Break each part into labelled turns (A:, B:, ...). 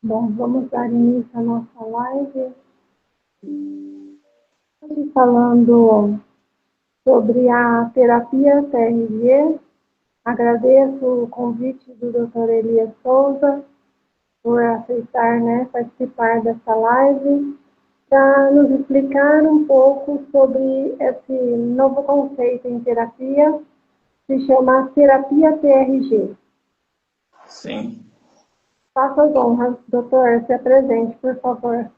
A: Bom, vamos dar início à nossa live. Hoje falando sobre a terapia TRG. Agradeço o convite do Dr. Elias Souza por aceitar, participar dessa live para nos explicar um pouco sobre esse novo conceito em terapia, que se chama terapia TRG.
B: Sim.
A: Faça as honras, doutor, se apresente, por favor.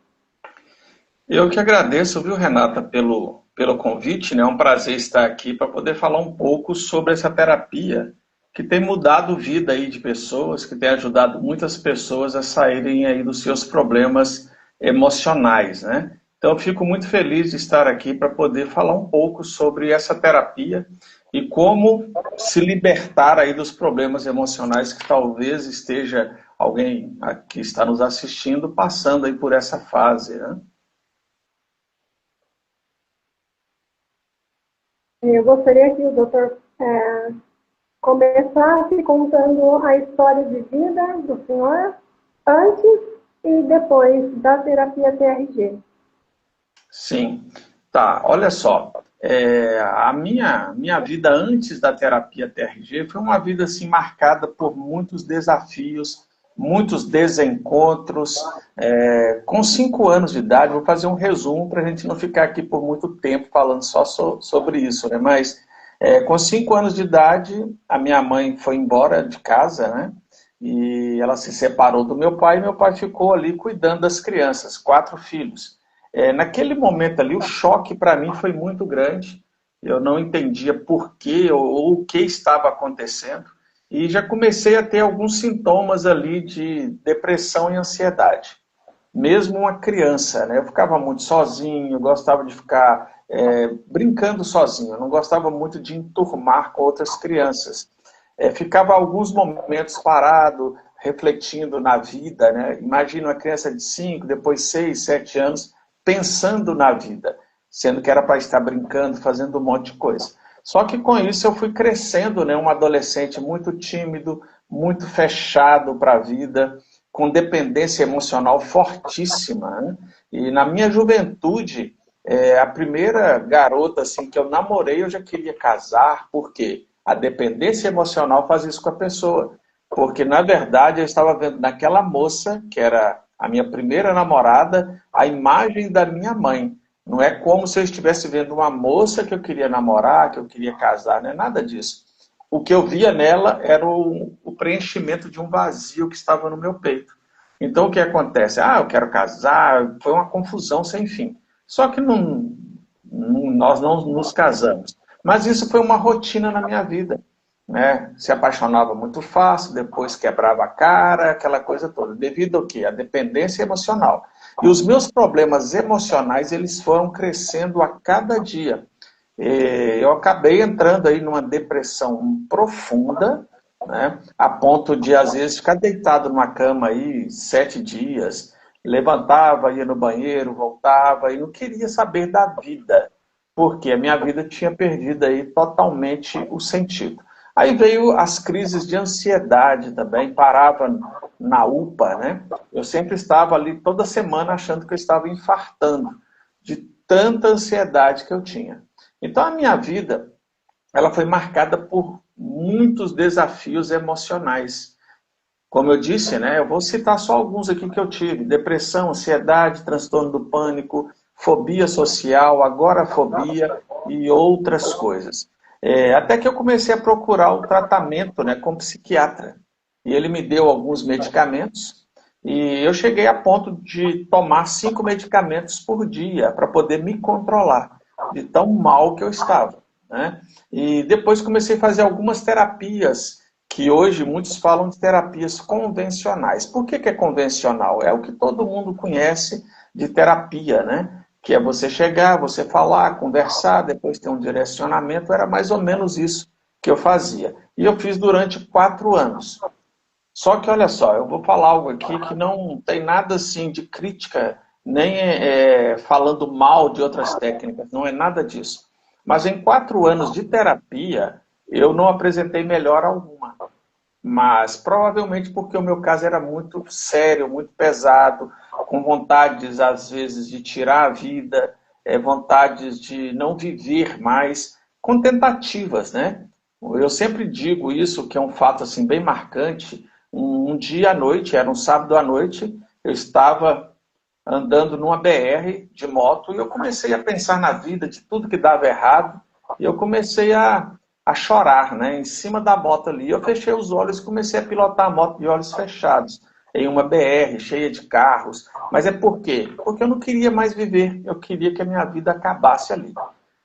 B: Eu que agradeço, viu, Renata, pelo convite, né? É um prazer estar aqui para poder falar um pouco sobre essa terapia que tem mudado a vida aí de pessoas, que tem ajudado muitas pessoas a saírem aí dos seus problemas emocionais, né? Então, eu fico muito feliz de estar aqui para poder falar um pouco sobre essa terapia e como se libertar aí dos problemas emocionais que talvez esteja alguém que está nos assistindo passando aí por essa fase, né?
A: Eu gostaria que o doutor começasse contando a história de vida do senhor antes e depois da terapia TRG.
B: Sim, tá. Olha só, a minha vida antes da terapia TRG foi uma vida assim marcada por muitos desafios, muitos desencontros. Com 5 anos de idade, vou fazer um resumo para a gente não ficar aqui por muito tempo falando só sobre isso, né? Mas com 5 anos de idade, a minha mãe foi embora de casa, né? E ela se separou do meu pai, e meu pai ficou ali cuidando das crianças, 4 filhos. Naquele momento ali, o choque para mim foi muito grande. Eu não entendia por quê ou o que estava acontecendo. E já comecei a ter alguns sintomas ali de depressão e ansiedade. Mesmo uma criança, né? Eu ficava muito sozinho, gostava de ficar brincando sozinho. Eu não gostava muito de enturmar com outras crianças. Ficava alguns momentos parado, refletindo na vida, né? Imagina uma criança de 5, depois 6, 7 anos, pensando na vida, sendo que era para estar brincando, fazendo um monte de coisa. Só que com isso eu fui crescendo, né? Um adolescente muito tímido, muito fechado para a vida, com dependência emocional fortíssima, né? E na minha juventude, a primeira garota assim que eu namorei, eu já queria casar, por quê? A dependência emocional faz isso com a pessoa. Porque, na verdade, eu estava vendo naquela moça, que era a minha primeira namorada, a imagem da minha mãe. Não é como se eu estivesse vendo uma moça que eu queria namorar, que eu queria casar, não é nada disso. O que eu via nela era o preenchimento de um vazio que estava no meu peito. Então, o que acontece? Ah, eu quero casar, foi uma confusão sem fim. Só que nós não nos casamos. Mas isso foi uma rotina na minha vida, né? Se apaixonava muito fácil, depois quebrava a cara, aquela coisa toda. Devido ao quê? A dependência emocional. E os meus problemas emocionais, eles foram crescendo a cada dia. Eu acabei entrando aí numa depressão profunda, né? A ponto de, às vezes, ficar deitado numa cama aí 7 dias, levantava, ia no banheiro, voltava e não queria saber da vida, porque a minha vida tinha perdido aí totalmente o sentido. Aí veio as crises de ansiedade também, parava na UPA, né? Eu sempre estava ali toda semana achando que eu estava infartando de tanta ansiedade que eu tinha. Então a minha vida, ela foi marcada por muitos desafios emocionais. Como eu disse, né, eu vou citar só alguns aqui que eu tive: depressão, ansiedade, transtorno do pânico, fobia social, agorafobia e outras coisas. Até que eu comecei a procurar o tratamento, né, com psiquiatra. E ele me deu alguns medicamentos e eu cheguei a ponto de tomar 5 medicamentos por dia para poder me controlar de tão mal que eu estava, né? E depois comecei a fazer algumas terapias que hoje muitos falam de terapias convencionais. Por que é convencional? É o que todo mundo conhece de terapia, né? Que é você chegar, você falar, conversar, depois ter um direcionamento. Era mais ou menos isso que eu fazia. E eu fiz durante 4 anos. Só que, olha só, eu vou falar algo aqui que não tem nada assim de crítica, nem falando mal de outras técnicas, não é nada disso. Mas em 4 anos de terapia, eu não apresentei melhora alguma. mas provavelmente porque o meu caso era muito sério, muito pesado, com vontades, às vezes, de tirar a vida, vontades de não viver mais, com tentativas, né? Eu sempre digo isso, que é um fato assim, bem marcante. Um dia à noite, era um sábado à noite, eu estava andando numa BR de moto e eu comecei a pensar na vida, de tudo que dava errado, e eu comecei a chorar, né? Em cima da moto ali. Eu fechei os olhos e comecei a pilotar a moto de olhos fechados, em uma BR cheia de carros. Mas é por quê? Porque eu não queria mais viver, eu queria que a minha vida acabasse ali.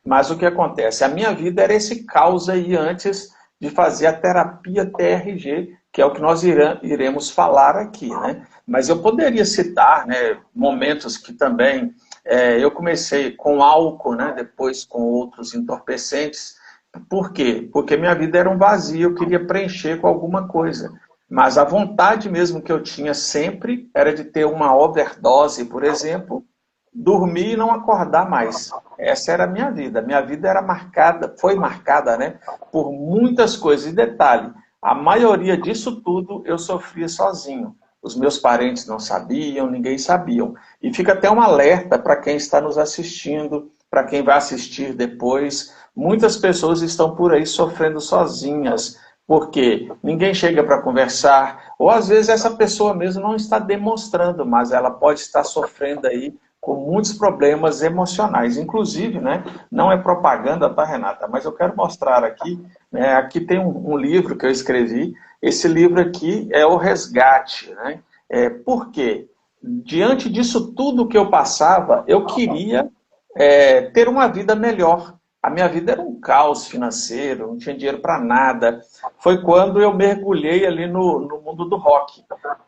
B: Mas o que acontece? A minha vida era esse caos aí antes de fazer a terapia TRG, que é o que nós iremos falar aqui, né? Mas eu poderia citar, né, momentos que também eu comecei com álcool, né, depois com outros entorpecentes. Por quê? Porque minha vida era um vazio, eu queria preencher com alguma coisa. Mas a vontade mesmo que eu tinha sempre era de ter uma overdose, por exemplo, dormir e não acordar mais. Essa era a minha vida. Minha vida era marcada, foi marcada, né, por muitas coisas. E detalhe, a maioria disso tudo eu sofria sozinho. Os meus parentes não sabiam, ninguém sabia. E fica até um alerta para quem está nos assistindo, para quem vai assistir depois. Muitas pessoas estão por aí sofrendo sozinhas, porque ninguém chega para conversar, ou às vezes essa pessoa mesmo não está demonstrando, mas ela pode estar sofrendo aí com muitos problemas emocionais. Inclusive, né, não é propaganda, tá, Renata? Mas eu quero mostrar aqui, né, aqui tem um livro que eu escrevi. Esse livro aqui é O Resgate, né? Por quê? Diante disso tudo que eu passava, eu queria ter uma vida melhor. A minha vida era um caos financeiro, não tinha dinheiro para nada. Foi quando eu mergulhei ali no mundo do rock.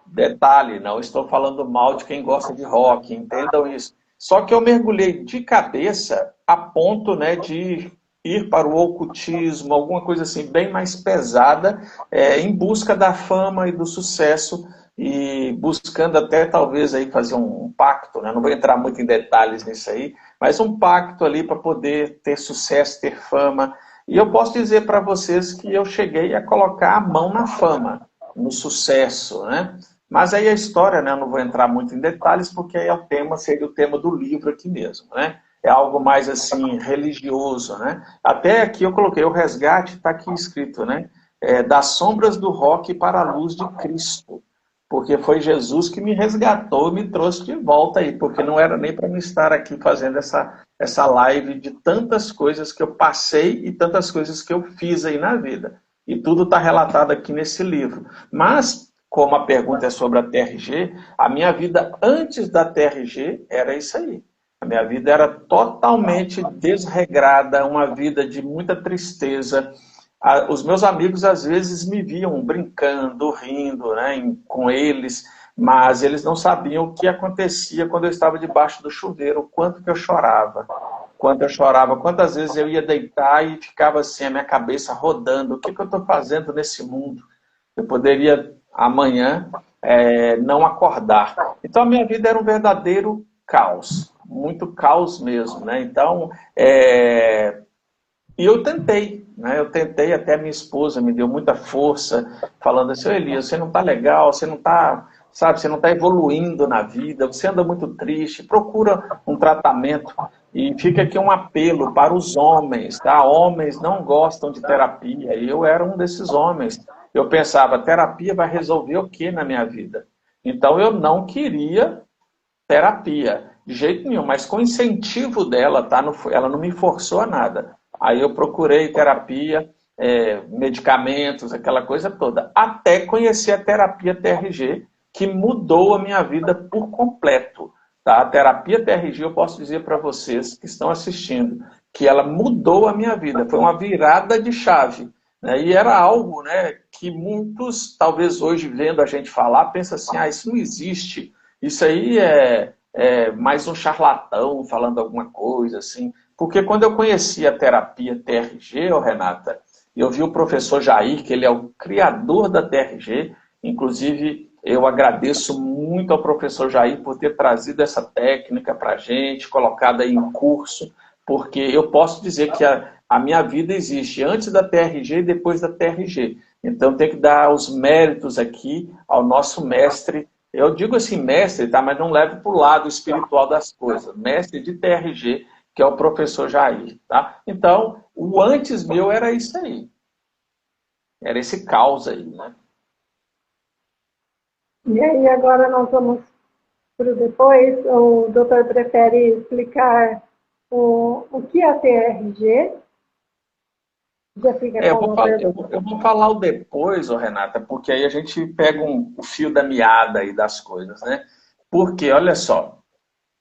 B: Detalhe, não estou falando mal de quem gosta de rock, entendam isso. Só que eu mergulhei de cabeça a ponto, né, de ir para o ocultismo, alguma coisa assim bem mais pesada, em busca da fama e do sucesso, e buscando até talvez aí fazer um pacto, né? Não vou entrar muito em detalhes nisso aí, mas um pacto ali para poder ter sucesso, ter fama. E eu posso dizer para vocês que eu cheguei a colocar a mão na fama, no sucesso, né? Mas aí a história, né, eu não vou entrar muito em detalhes, porque aí seria o tema do livro aqui mesmo, né? É algo mais assim, religioso, né? Até aqui eu coloquei o resgate, está aqui escrito, né? Das sombras do rock para a luz de Cristo. Porque foi Jesus que me resgatou e me trouxe de volta aí, porque não era nem para me estar aqui fazendo essa live de tantas coisas que eu passei e tantas coisas que eu fiz aí na vida. E tudo está relatado aqui nesse livro. Mas, como a pergunta é sobre a TRG, a minha vida antes da TRG era isso aí. A minha vida era totalmente desregrada, uma vida de muita tristeza. Os meus amigos às vezes me viam brincando, rindo, né, com eles, mas eles não sabiam o que acontecia quando eu estava debaixo do chuveiro, o quanto que eu chorava. Quanto eu chorava, quantas vezes eu ia deitar e ficava assim, a minha cabeça rodando, o que eu estou fazendo nesse mundo? Eu poderia amanhã não acordar. Então a minha vida era um verdadeiro caos, muito caos mesmo, né? Então, e eu tentei, né? Eu tentei, até minha esposa me deu muita força, falando assim: Elias, você não está legal, você não está, sabe, você não está evoluindo na vida, você anda muito triste, procura um tratamento. E fica aqui um apelo para os homens, tá? Homens não gostam de terapia, e eu era um desses homens. Eu pensava, terapia vai resolver o que na minha vida? Então eu não queria terapia, de jeito nenhum, mas com o incentivo dela, tá? Ela não me forçou a nada. Aí eu procurei terapia, medicamentos, aquela coisa toda, até conhecer a terapia TRG, que mudou a minha vida por completo. Tá? A terapia TRG, eu posso dizer para vocês que estão assistindo, que ela mudou a minha vida, foi uma virada de chave. Né? E era algo, né, que muitos, talvez hoje vendo a gente falar, pensam assim, isso não existe, isso aí é mais um charlatão falando alguma coisa, assim. Porque quando eu conheci a terapia TRG, Renata, eu vi o professor Jair, que ele é o criador da TRG, inclusive eu agradeço muito ao professor Jair por ter trazido essa técnica para a gente, colocado aí em curso, porque eu posso dizer que a minha vida existe antes da TRG e depois da TRG. Então tem que dar os méritos aqui ao nosso mestre. Eu digo assim, mestre, tá? Mas não leve para o lado espiritual das coisas. Mestre de TRG, que é o professor Jair, tá? Então, o antes meu era isso aí. Era esse caos aí, né?
A: E aí agora nós vamos para o depois. O doutor prefere explicar o que é TRG? Já fica
B: Eu
A: com
B: vou
A: uma
B: falar,
A: pergunta.
B: eu vou falar o depois, ô Renata, porque aí a gente pega o fio da meada aí das coisas, né? Porque, olha só,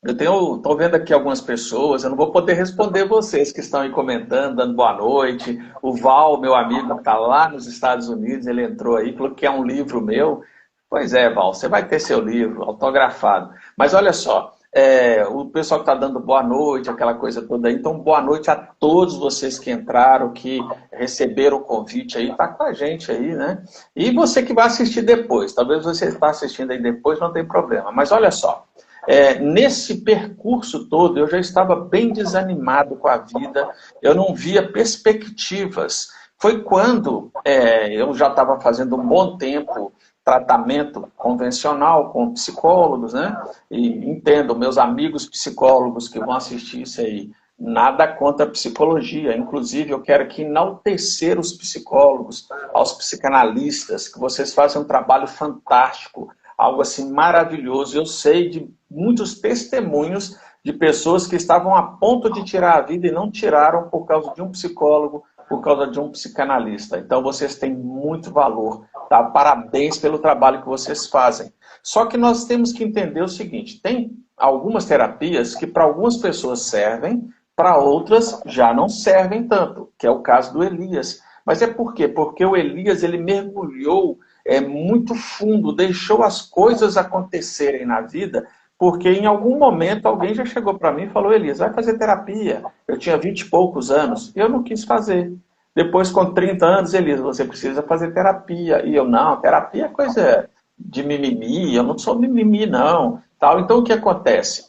B: estou vendo aqui algumas pessoas, eu não vou poder responder vocês que estão aí comentando, dando boa noite. O Val, meu amigo, que está lá nos Estados Unidos, ele entrou aí, falou que é um livro meu. Pois é, Val, você vai ter seu livro autografado. Mas olha só, o pessoal que está dando boa noite, aquela coisa toda aí. Então, boa noite a todos vocês que entraram, que receberam o convite aí, está com a gente aí, né? E você que vai assistir depois, talvez você está assistindo aí depois, não tem problema. Mas olha só, nesse percurso todo, eu já estava bem desanimado com a vida, eu não via perspectivas. Foi quando eu já estava fazendo um bom tempo tratamento convencional com psicólogos, né? E entendo, meus amigos psicólogos que vão assistir isso aí, nada contra a psicologia. Inclusive, eu quero aqui enaltecer os psicólogos, aos psicanalistas, que vocês fazem um trabalho fantástico, algo assim maravilhoso. Eu sei de muitos testemunhos de pessoas que estavam a ponto de tirar a vida e não tiraram por causa de um psicólogo, por causa de um psicanalista. Então, vocês têm muito valor, tá? Parabéns pelo trabalho que vocês fazem. Só que nós temos que entender o seguinte, tem algumas terapias que para algumas pessoas servem, para outras já não servem tanto, que é o caso do Elias. Mas é por quê? Porque o Elias, ele mergulhou muito fundo, deixou as coisas acontecerem na vida, porque em algum momento alguém já chegou para mim e falou, Elias, vai fazer terapia. Eu tinha 20 e poucos anos, e eu não quis fazer. Depois, com 30 anos, Elias, você precisa fazer terapia. E eu, não, terapia é coisa de mimimi, eu não sou mimimi, não. Tal. Então, o que acontece?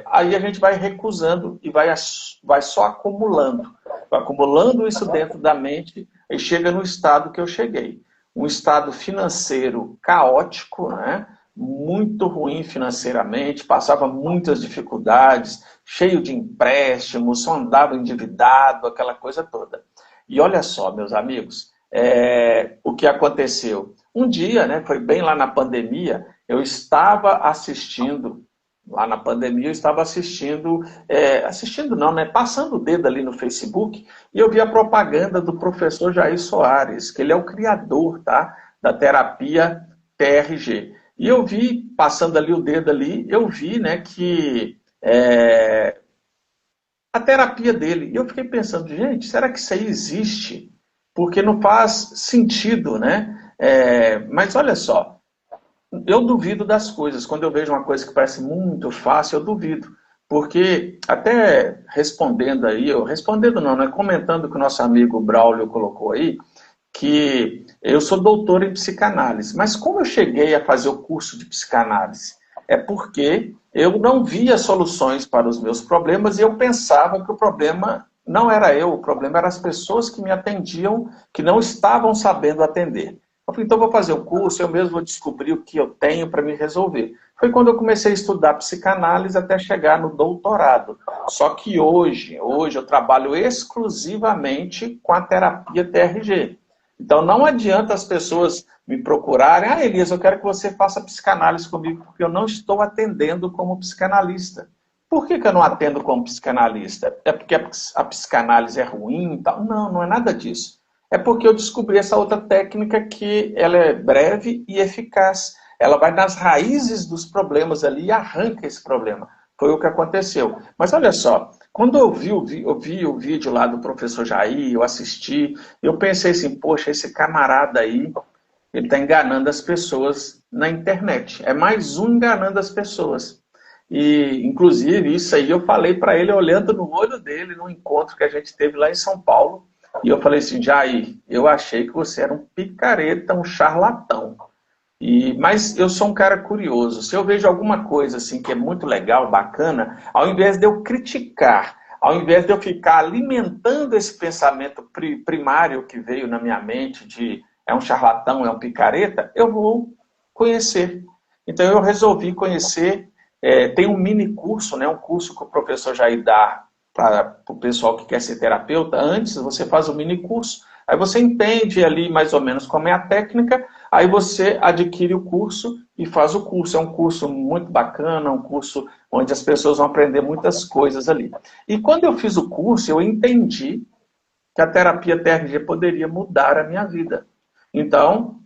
B: Aí a gente vai recusando e vai só acumulando. Vai acumulando isso dentro da mente e chega no estado que eu cheguei. Um estado financeiro caótico, né? Muito ruim financeiramente, passava muitas dificuldades, cheio de empréstimos, só andava endividado, aquela coisa toda. E olha só, meus amigos, o que aconteceu. Um dia, né, foi bem lá na pandemia, eu estava assistindo, lá na pandemia eu estava assistindo, assistindo não, né, passando o dedo ali no Facebook, e eu vi a propaganda do professor Jair Soares, que ele é o criador, tá, da terapia TRG. E eu vi, passando ali o dedo ali, eu vi, né, que a terapia dele. E eu fiquei pensando, gente, será que isso aí existe? Porque não faz sentido, né? Mas olha só, eu duvido das coisas. Quando eu vejo uma coisa que parece muito fácil, eu duvido. Porque, até respondendo aí, respondendo não, né? Comentando o que o nosso amigo Braulio colocou aí, que eu sou doutor em psicanálise. Mas como eu cheguei a fazer o curso de psicanálise? É porque eu não via soluções para os meus problemas e eu pensava que o problema não era eu, o problema eram as pessoas que me atendiam, que não estavam sabendo atender. Eu falei, então vou fazer o curso, eu mesmo vou descobrir o que eu tenho para me resolver. Foi quando eu comecei a estudar psicanálise até chegar no doutorado. Só que hoje eu trabalho exclusivamente com a terapia TRG. Então não adianta as pessoas me procurarem, Elias, eu quero que você faça psicanálise comigo, porque eu não estou atendendo como psicanalista. Por que eu não atendo como psicanalista? É porque a psicanálise é ruim e tal? Não, não é nada disso. É porque eu descobri essa outra técnica que ela é breve e eficaz. Ela vai nas raízes dos problemas ali e arranca esse problema. Foi o que aconteceu. Mas olha só, quando eu vi o vídeo lá do professor Jair, eu assisti, eu pensei assim, poxa, esse camarada aí, ele está enganando as pessoas na internet. É mais um enganando as pessoas. E, inclusive, isso aí eu falei para ele olhando no olho dele, no encontro que a gente teve lá em São Paulo. E eu falei assim, Jair, eu achei que você era um picareta, um charlatão. Mas eu sou um cara curioso. Se eu vejo alguma coisa assim que é muito legal, bacana, ao invés de eu criticar, ao invés de eu ficar alimentando esse pensamento primário que veio na minha mente de é um charlatão, é um picareta, eu vou conhecer. Então eu resolvi conhecer, tem um mini curso, né, um curso que o professor Jair dá para o pessoal que quer ser terapeuta. Antes você faz o mini curso, aí você entende ali mais ou menos como é a técnica, aí você adquire o curso e faz o curso. É um curso muito bacana, um curso onde as pessoas vão aprender muitas coisas ali. E quando eu fiz o curso, eu entendi que a terapia TRG poderia mudar a minha vida. Então,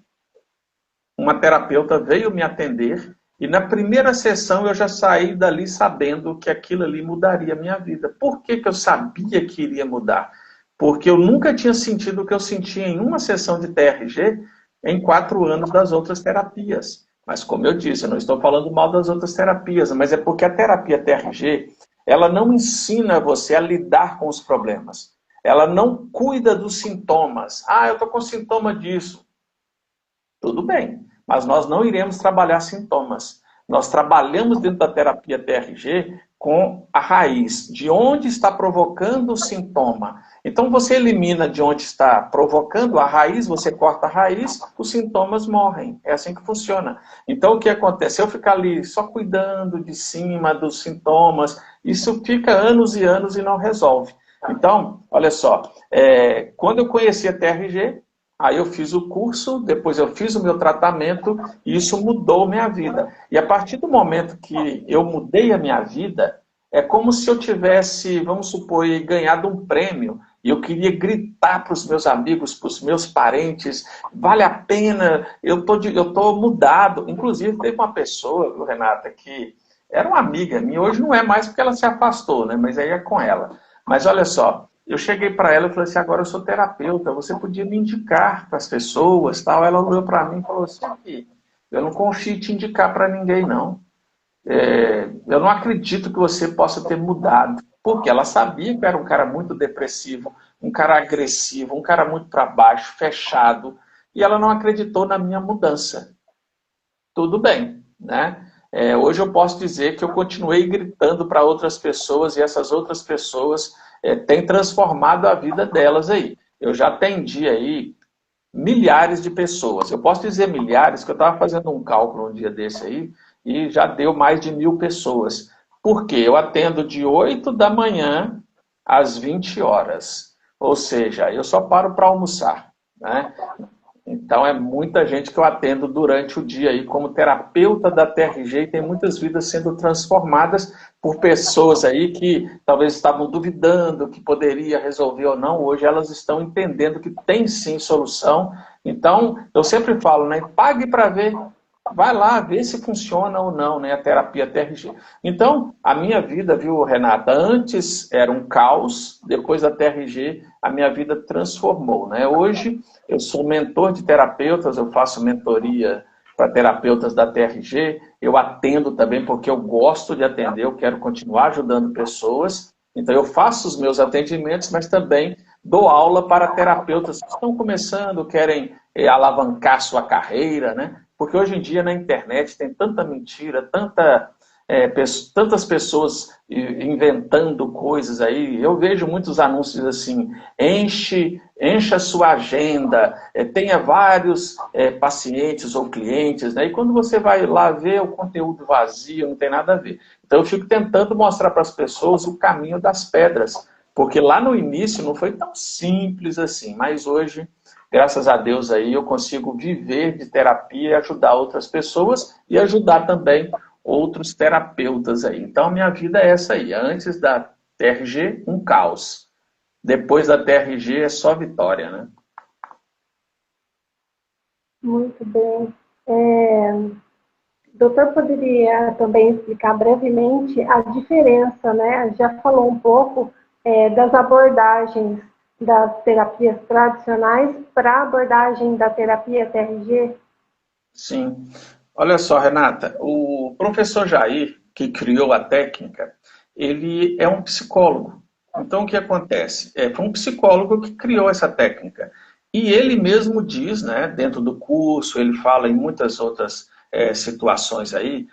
B: uma terapeuta veio me atender e na primeira sessão eu já saí dali sabendo que aquilo ali mudaria a minha vida. Por que que eu sabia que iria mudar? Porque eu nunca tinha sentido o que eu sentia em uma sessão de TRG em 4 anos das outras terapias. Mas como eu disse, eu não estou falando mal das outras terapias, mas é porque a terapia TRG, ela não ensina você a lidar com os problemas. Ela não cuida dos sintomas. Ah, eu estou com sintoma disso. Tudo bem, mas nós não iremos trabalhar sintomas. Nós trabalhamos dentro da terapia TRG com a raiz, de onde está provocando o sintoma. Então você elimina de onde está provocando a raiz, você corta a raiz, os sintomas morrem. É assim que funciona. Então o que acontece? Se eu ficar ali só cuidando de cima dos sintomas, isso fica anos e anos e não resolve. Então, olha só, quando eu conheci a TRG, aí eu fiz o curso, depois eu fiz o meu tratamento e isso mudou minha vida. E a partir do momento que eu mudei a minha vida, é como se eu tivesse, vamos supor, ganhado um prêmio e eu queria gritar para os meus amigos, para os meus parentes, vale a pena, eu tô mudado. Inclusive, teve uma pessoa, viu, Renata, que era uma amiga minha, hoje não é mais porque ela se afastou, né? Mas aí é com ela. Mas olha só, eu cheguei para ela e falei assim, agora eu sou terapeuta, você podia me indicar para as pessoas, tal. Ela olhou para mim e falou assim, eu não confio em te indicar para ninguém, não. Eu não acredito que você possa ter mudado. Porque ela sabia que eu era um cara muito depressivo, um cara agressivo, um cara muito para baixo, fechado, e ela não acreditou na minha mudança. Tudo bem, né? Hoje eu posso dizer que eu continuei gritando para outras pessoas e essas outras pessoas têm transformado a vida delas aí. Eu já atendi aí milhares de pessoas. Eu posso dizer milhares, que eu estava fazendo um cálculo um dia desse aí e já deu mais de 1.000 pessoas. Por quê? Eu atendo de 8 da manhã às 20 horas. Ou seja, eu só paro para almoçar, né? Então é muita gente que eu atendo durante o dia aí como terapeuta da TRG e tem muitas vidas sendo transformadas por pessoas aí que talvez estavam duvidando que poderia resolver ou não. Hoje elas estão entendendo que tem sim solução. Então eu sempre falo, né? Pague para ver. Vai lá, vê se funciona ou não, né, a terapia TRG. Então, a minha vida, viu, Renata, antes era um caos, depois da TRG, a minha vida transformou, né? Hoje, eu sou mentor de terapeutas, eu faço mentoria para terapeutas da TRG, eu atendo também porque eu gosto de atender, eu quero continuar ajudando pessoas, então eu faço os meus atendimentos, mas também dou aula para terapeutas que estão começando, querem alavancar sua carreira, né? Porque hoje em dia na internet tem tanta mentira, tantas pessoas inventando coisas aí. Eu vejo muitos anúncios assim, encha a sua agenda, tenha vários pacientes ou clientes, né? E quando você vai lá ver o conteúdo vazio, não tem nada a ver. Então eu fico tentando mostrar para as pessoas o caminho das pedras, porque lá no início não foi tão simples assim, mas hoje, graças a Deus aí, eu consigo viver de terapia e ajudar outras pessoas e ajudar também outros terapeutas aí. Então, minha vida é essa aí. Antes da TRG, um caos. Depois da TRG é só vitória, né?
A: Muito bem. O doutor poderia também explicar brevemente a diferença, né? Já falou um pouco das abordagens das terapias tradicionais para a abordagem da terapia TRG?
B: Sim. Olha só, Renata, o professor Jair, que criou a técnica, ele é um psicólogo. Então, o que acontece? Foi um psicólogo que criou essa técnica. E ele mesmo diz, né, dentro do curso, ele fala em muitas outras situações aí,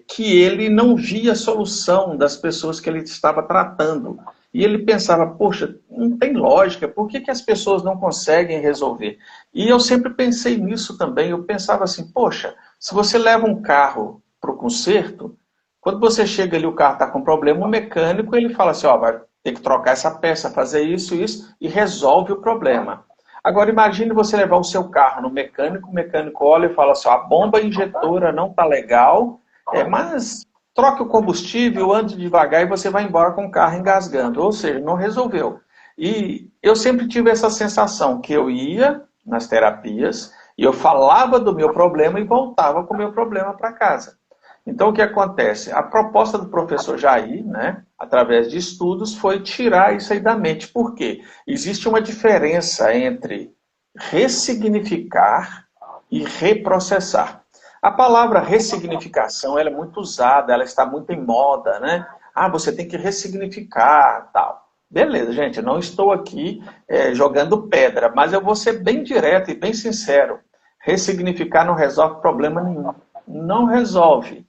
B: que ele não via solução das pessoas que ele estava tratando. E ele pensava, poxa, não tem lógica, por que as pessoas não conseguem resolver? E eu sempre pensei nisso também. Eu pensava assim, poxa, se você leva um carro para o conserto, quando você chega ali, o carro está com problema, o mecânico ele fala assim, ó, vai ter que trocar essa peça, fazer isso, isso, e resolve o problema. Agora imagine você levar o seu carro no mecânico, o mecânico olha e fala assim, ó, a bomba injetora não está legal, mas troque o combustível, ande devagar e você vai embora com o carro engasgando. Ou seja, não resolveu. E eu sempre tive essa sensação que eu ia nas terapias e eu falava do meu problema e voltava com o meu problema para casa. Então, o que acontece? A proposta do professor Jair, né, através de estudos, foi tirar isso aí da mente. Por quê? Existe uma diferença entre ressignificar e reprocessar. A palavra ressignificação ela é muito usada, ela está muito em moda, né? Ah, você tem que ressignificar, tal. Beleza, gente, eu não estou aqui jogando pedra, mas eu vou ser bem direto e bem sincero. Ressignificar não resolve problema nenhum. Não resolve.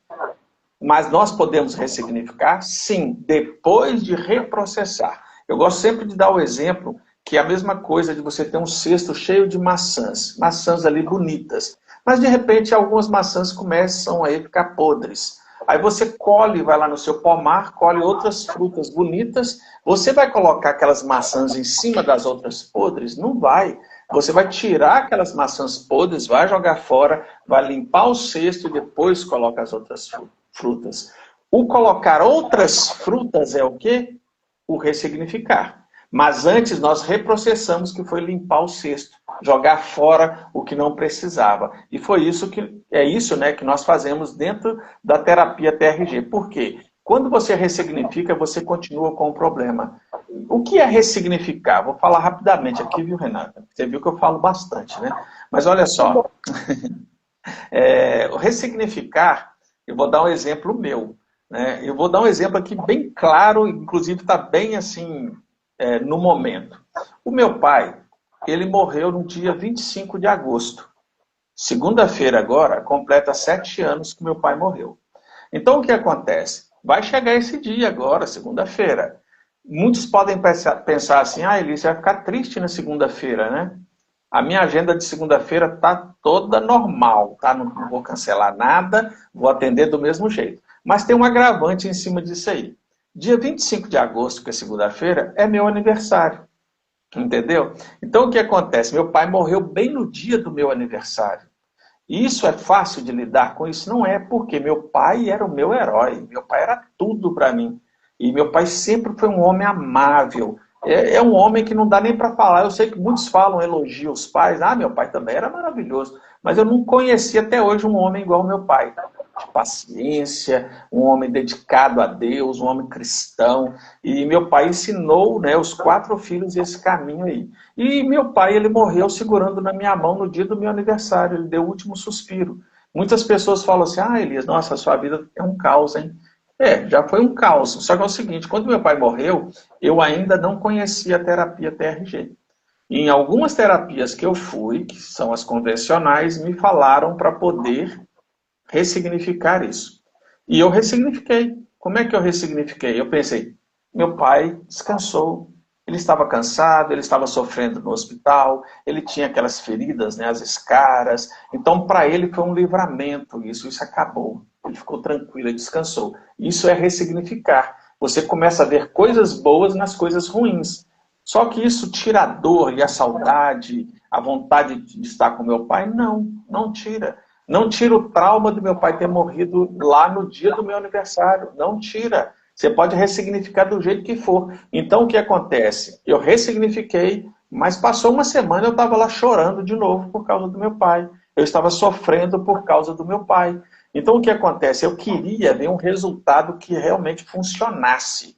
B: Mas nós podemos ressignificar, sim, depois de reprocessar. Eu gosto sempre de dar o exemplo que é a mesma coisa de você ter um cesto cheio de maçãs, maçãs ali bonitas. Mas, de repente, algumas maçãs começam a ficar podres. Aí você colhe, vai lá no seu pomar, colhe outras frutas bonitas. Você vai colocar aquelas maçãs em cima das outras podres? Não vai. Você vai tirar aquelas maçãs podres, vai jogar fora, vai limpar o cesto e depois coloca as outras frutas. O colocar outras frutas é o quê? O ressignificar. Mas antes nós reprocessamos, que foi limpar o cesto, jogar fora o que não precisava. E foi isso né, que nós fazemos dentro da terapia TRG. Por quê? Quando você ressignifica, você continua com o problema. O que é ressignificar? Vou falar rapidamente aqui, viu, Renata? Você viu que eu falo bastante, né? Mas olha só. O ressignificar, eu vou dar um exemplo meu. Né? Eu vou dar um exemplo aqui bem claro, inclusive está bem assim, no momento. O meu pai, ele morreu no dia 25 de agosto. Segunda-feira agora, completa 7 anos que meu pai morreu. Então o que acontece? Vai chegar esse dia agora, segunda-feira. Muitos podem pensar assim, Elis, vai ficar triste na segunda-feira, né? A minha agenda de segunda-feira está toda normal, tá? Não vou cancelar nada, vou atender do mesmo jeito. Mas tem um agravante em cima disso aí. Dia 25 de agosto, que é segunda-feira, é meu aniversário. Entendeu? Então o que acontece? Meu pai morreu bem no dia do meu aniversário. E isso é fácil de lidar com isso? Não é, porque meu pai era o meu herói. Meu pai era tudo para mim. E meu pai sempre foi um homem amável. É um homem que não dá nem para falar. Eu sei que muitos falam, elogiam os pais. Ah, meu pai também era maravilhoso. Mas eu não conheci até hoje um homem igual ao meu pai. De paciência, um homem dedicado a Deus, um homem cristão. E meu pai ensinou, né, os 4 filhos esse caminho aí. E meu pai, ele morreu segurando na minha mão no dia do meu aniversário. Ele deu o último suspiro. Muitas pessoas falam assim, Elias, nossa, a sua vida é um caos, hein? Já foi um caos. Só que é o seguinte, quando meu pai morreu, eu ainda não conhecia a terapia TRG. E em algumas terapias que eu fui, que são as convencionais, me falaram para poder ressignificar isso. E eu ressignifiquei. Como é que eu ressignifiquei? Eu pensei, meu pai descansou, ele estava cansado, ele estava sofrendo no hospital, ele tinha aquelas feridas, né, as escaras. Então, para ele foi um livramento isso acabou. Ele ficou tranquilo, ele descansou. Isso é ressignificar. Você começa a ver coisas boas nas coisas ruins. Só que isso tira a dor e a saudade, a vontade de estar com meu pai? Não, não tira. Não tira o trauma do meu pai ter morrido lá no dia do meu aniversário. Não tira. Você pode ressignificar do jeito que for. Então, o que acontece? Eu ressignifiquei, mas passou uma semana eu estava lá chorando de novo por causa do meu pai. Eu estava sofrendo por causa do meu pai. Então, o que acontece? Eu queria ver um resultado que realmente funcionasse.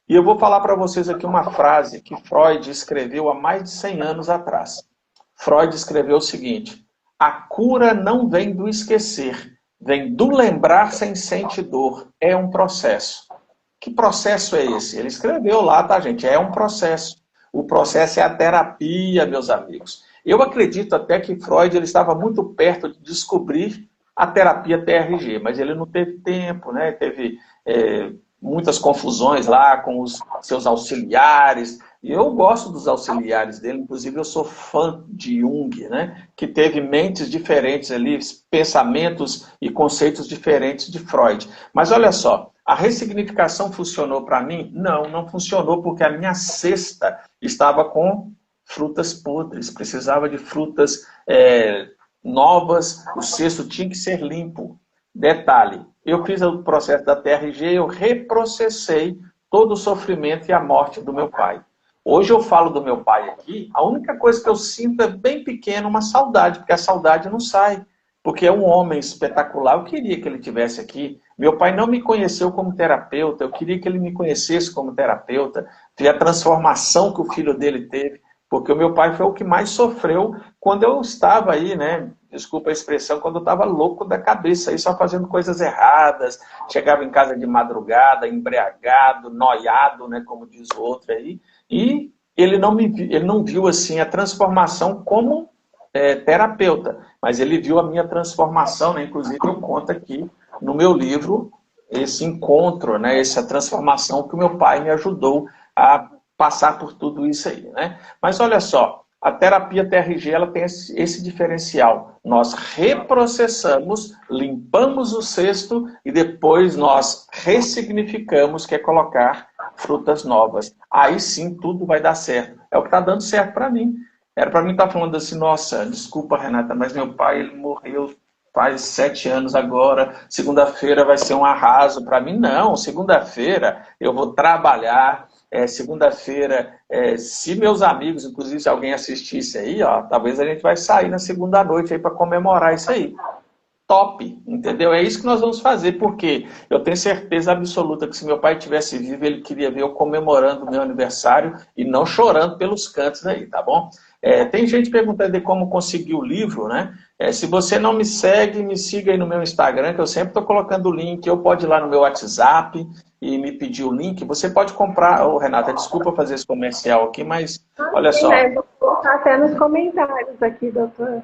B: E eu vou falar para vocês aqui uma frase que Freud escreveu há mais de 100 anos atrás. Freud escreveu o seguinte: a cura não vem do esquecer, vem do lembrar sem sentir dor. É um processo. Que processo é esse? Ele escreveu lá, tá, gente? É um processo. O processo é a terapia, meus amigos. Eu acredito até que Freud ele estava muito perto de descobrir a terapia TRG, mas ele não teve tempo, né? Teve muitas confusões lá com os seus auxiliares, E eu gosto dos auxiliares dele, inclusive eu sou fã de Jung, né? Que teve mentes diferentes ali, pensamentos e conceitos diferentes de Freud. Mas olha só, a ressignificação funcionou para mim? Não, não funcionou porque a minha cesta estava com frutas podres, precisava de frutas novas, o cesto tinha que ser limpo. Detalhe, eu fiz o processo da TRG, eu reprocessei todo o sofrimento e a morte do meu pai. Hoje eu falo do meu pai aqui, a única coisa que eu sinto é bem pequena, uma saudade, porque a saudade não sai. Porque é um homem espetacular, eu queria que ele estivesse aqui. Meu pai não me conheceu como terapeuta, eu queria que ele me conhecesse como terapeuta, ver a transformação que o filho dele teve, porque o meu pai foi o que mais sofreu quando eu estava aí, né? Desculpa a expressão, quando eu estava louco da cabeça, aí só fazendo coisas erradas, chegava em casa de madrugada, embriagado, noiado, né? Como diz o outro aí, e ele não viu assim a transformação como terapeuta, mas ele viu a minha transformação, né? Inclusive eu conto aqui no meu livro esse encontro, né? Essa transformação que o meu pai me ajudou a passar por tudo isso aí, né? Mas olha só, a terapia TRG ela tem esse diferencial. Nós reprocessamos, limpamos o cesto e depois nós ressignificamos, que é colocar frutas novas. Aí sim tudo vai dar certo. É o que está dando certo para mim. Era para mim estar falando assim, nossa, desculpa, Renata, mas meu pai ele morreu faz 7 anos agora, segunda-feira vai ser um arraso para mim. Não, segunda-feira eu vou trabalhar, segunda-feira, se meus amigos, inclusive se alguém assistisse aí, ó, talvez a gente vai sair na segunda noite aí para comemorar isso aí. Top, entendeu? É isso que nós vamos fazer, porque eu tenho certeza absoluta que se meu pai tivesse vivo, ele queria ver eu comemorando o meu aniversário e não chorando pelos cantos aí, tá bom? Tem gente perguntando de como conseguir o livro, né? Se você não me segue, me siga aí no meu Instagram, que eu sempre estou colocando o link, ou pode ir lá no meu WhatsApp e me pedir o link. Você pode comprar, Renata, desculpa fazer esse comercial aqui, mas olha
A: Sim,
B: só.
A: né? Vou colocar até nos comentários aqui, doutor.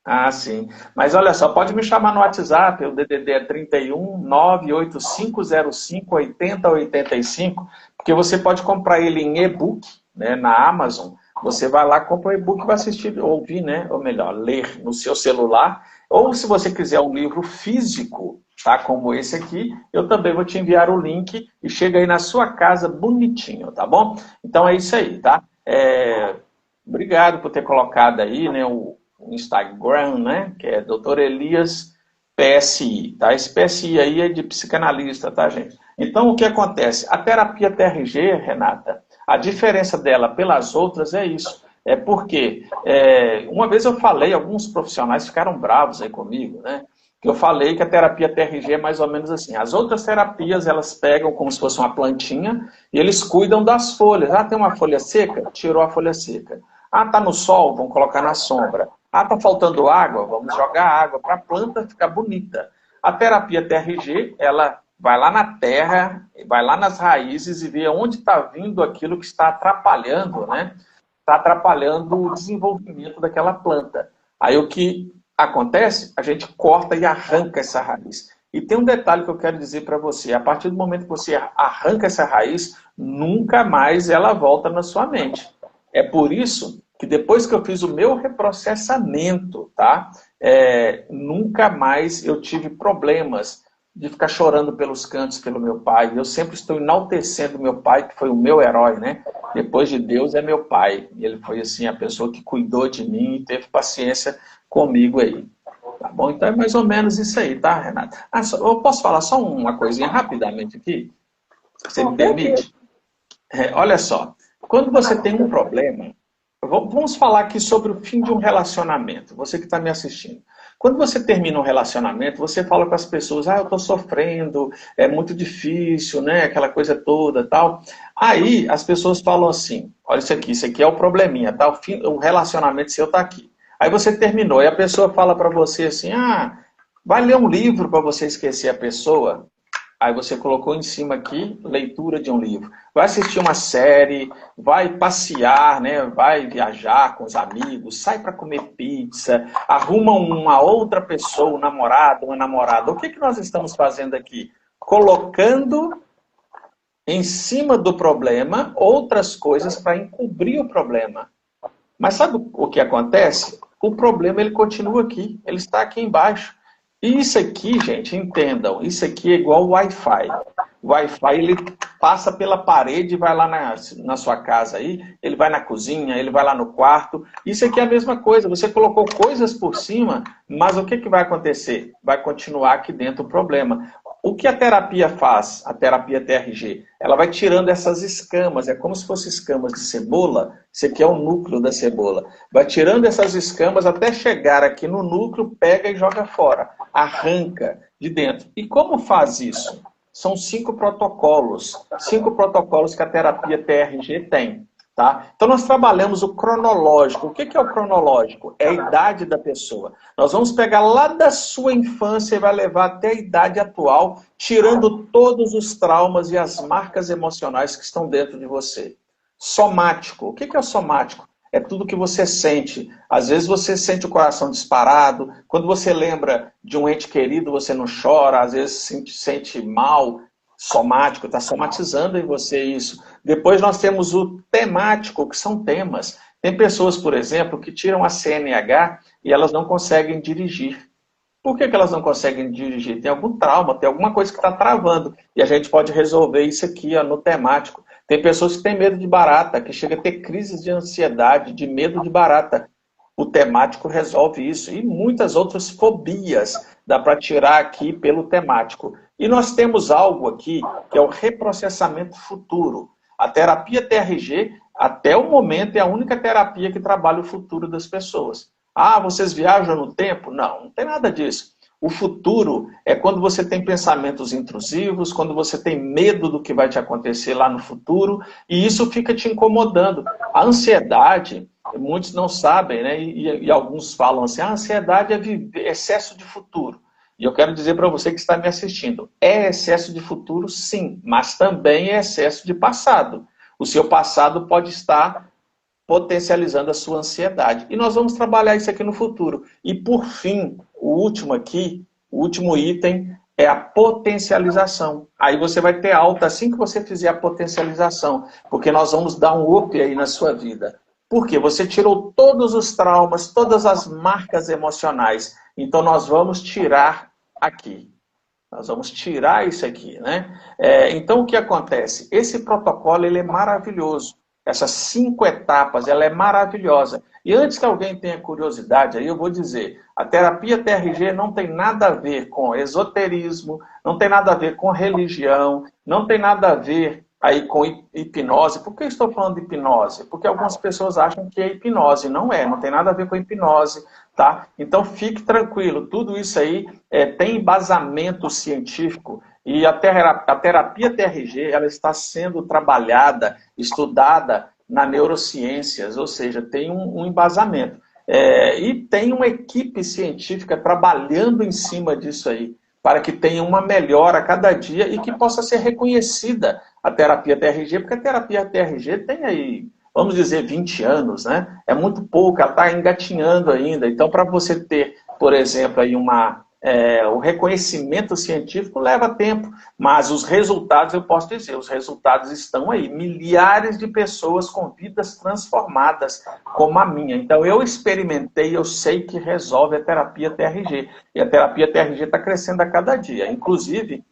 B: Ah, sim. Mas olha só, pode me chamar no WhatsApp, o DDD é 31 98505 8085, porque você pode comprar ele em e-book, né, na Amazon. Você vai lá, compra o e-book e vai assistir, ouvir, né, ou melhor, ler no seu celular. Ou se você quiser um livro físico, tá, como esse aqui, eu também vou te enviar o link e chega aí na sua casa bonitinho, tá bom? Então é isso aí, tá? Obrigado por ter colocado aí, né, o Instagram, né? Que é Dr. Elias PSI, tá? Esse PSI aí é de psicanalista, tá, gente? Então, o que acontece? A terapia TRG, Renata, a diferença dela pelas outras é isso. É porque, uma vez eu falei, alguns profissionais ficaram bravos aí comigo, né? Que eu falei que a terapia TRG é mais ou menos assim. As outras terapias, elas pegam como se fosse uma plantinha e eles cuidam das folhas. Ah, tem uma folha seca? Tirou a folha seca. Ah, tá no sol? Vamos colocar na sombra. Ah, tá faltando água? Vamos jogar água para a planta ficar bonita. A terapia TRG, ela vai lá na terra, vai lá nas raízes e vê onde está vindo aquilo que está atrapalhando, né? Está atrapalhando o desenvolvimento daquela planta. Aí o que acontece? A gente corta e arranca essa raiz. E tem um detalhe que eu quero dizer para você. A partir do momento que você arranca essa raiz, nunca mais ela volta na sua mente. É por isso que depois que eu fiz o meu reprocessamento, tá? Nunca mais eu tive problemas de ficar chorando pelos cantos pelo meu pai. Eu sempre estou enaltecendo meu pai, que foi o meu herói, né? Depois de Deus é meu pai. Ele foi assim a pessoa que cuidou de mim e teve paciência comigo aí. Tá bom? Então é mais ou menos isso aí, tá, Renata? Eu posso falar só uma coisinha rapidamente aqui? Você me permite? Olha só, quando você tem um problema, vamos falar aqui sobre o fim de um relacionamento, você que está me assistindo. Quando você termina um relacionamento, você fala com as pessoas, eu estou sofrendo, é muito difícil, né? Aquela coisa toda tal. Aí as pessoas falam assim, olha isso aqui é o probleminha, tá? O relacionamento seu está aqui. Aí você terminou, e a pessoa fala para você assim, vai ler um livro para você esquecer a pessoa. Aí você colocou em cima aqui, leitura de um livro. Vai assistir uma série, vai passear, né? Vai viajar com os amigos, sai para comer pizza, arruma uma outra pessoa, um namorado, uma namorada. O que nós estamos fazendo aqui? Colocando em cima do problema outras coisas para encobrir o problema. Mas sabe o que acontece? O problema ele continua aqui, ele está aqui embaixo. E isso aqui, gente, entendam, isso aqui é igual o Wi-Fi. O Wi-Fi ele passa pela parede e vai lá na sua casa aí, ele vai na cozinha, ele vai lá no quarto. Isso aqui é a mesma coisa, você colocou coisas por cima, mas o que, que vai acontecer? Vai continuar aqui dentro o problema. O que a terapia faz, a terapia TRG? Ela vai tirando essas escamas, é como se fossem escamas de cebola, isso aqui é o núcleo da cebola. Vai tirando essas escamas até chegar aqui no núcleo, pega e joga fora, arranca de dentro. E como faz isso? São 5 protocolos que a terapia TRG tem. Tá? Então nós trabalhamos o cronológico. O que é o cronológico? É a idade da pessoa. Nós vamos pegar lá da sua infância e vai levar até a idade atual, tirando todos os traumas e as marcas emocionais que estão dentro de você. Somático. O que é o somático? É tudo que você sente. Às vezes você sente o coração disparado. Quando você lembra de um ente querido, você não chora. Às vezes sente mal. Somático, está somatizando em você isso. Depois nós temos o temático, que são temas. Tem pessoas, por exemplo, que tiram a CNH e elas não conseguem dirigir. Por que elas não conseguem dirigir? Tem algum trauma, tem alguma coisa que está travando. E a gente pode resolver isso aqui ó, no temático. Tem pessoas que têm medo de barata, que chegam a ter crises de ansiedade, de medo de barata. O temático resolve isso. E muitas outras fobias dá para tirar aqui pelo temático. E nós temos algo aqui que é o reprocessamento futuro. A terapia TRG, até o momento, é a única terapia que trabalha o futuro das pessoas. Ah, vocês viajam no tempo? Não, não tem nada disso. O futuro é quando você tem pensamentos intrusivos, quando você tem medo do que vai te acontecer lá no futuro, e isso fica te incomodando. A ansiedade, muitos não sabem, né? E alguns falam assim, a ansiedade é excesso de futuro. E eu quero dizer para você que está me assistindo, é excesso de futuro, sim, mas também é excesso de passado. O seu passado pode estar potencializando a sua ansiedade. E nós vamos trabalhar isso aqui no futuro. E por fim, o último aqui, o último item é a potencialização. Aí você vai ter alta assim que você fizer a potencialização, porque nós vamos dar um up aí na sua vida. Por quê? Você tirou todos os traumas, todas as marcas emocionais. Então nós vamos tirar aqui. Nós vamos tirar isso aqui, né? Então o que acontece? Esse protocolo ele é maravilhoso. Essas 5 etapas, ela é maravilhosa. E antes que alguém tenha curiosidade, aí eu vou dizer, a terapia TRG não tem nada a ver com esoterismo, não tem nada a ver com religião, não tem nada a ver aí com hipnose. Por que eu estou falando de hipnose? Porque algumas pessoas acham que é hipnose. Não é, não tem nada a ver com hipnose, tá? Então fique tranquilo, tudo isso aí tem embasamento científico. E a terapia TRG ela está sendo trabalhada, estudada na neurociências, ou seja, tem um embasamento. E tem uma equipe científica trabalhando em cima disso aí, para que tenha uma melhora a cada dia e que possa ser reconhecida a terapia TRG, porque a terapia TRG tem aí, vamos dizer, 20 anos, né? É muito pouco, ela está engatinhando ainda. Então, para você ter, por exemplo, aí o reconhecimento científico leva tempo, mas os resultados, eu posso dizer, os resultados estão aí. Milhares de pessoas com vidas transformadas, como a minha. Então, eu experimentei, eu sei que resolve a terapia TRG. E a terapia TRG está crescendo a cada dia. Inclusive,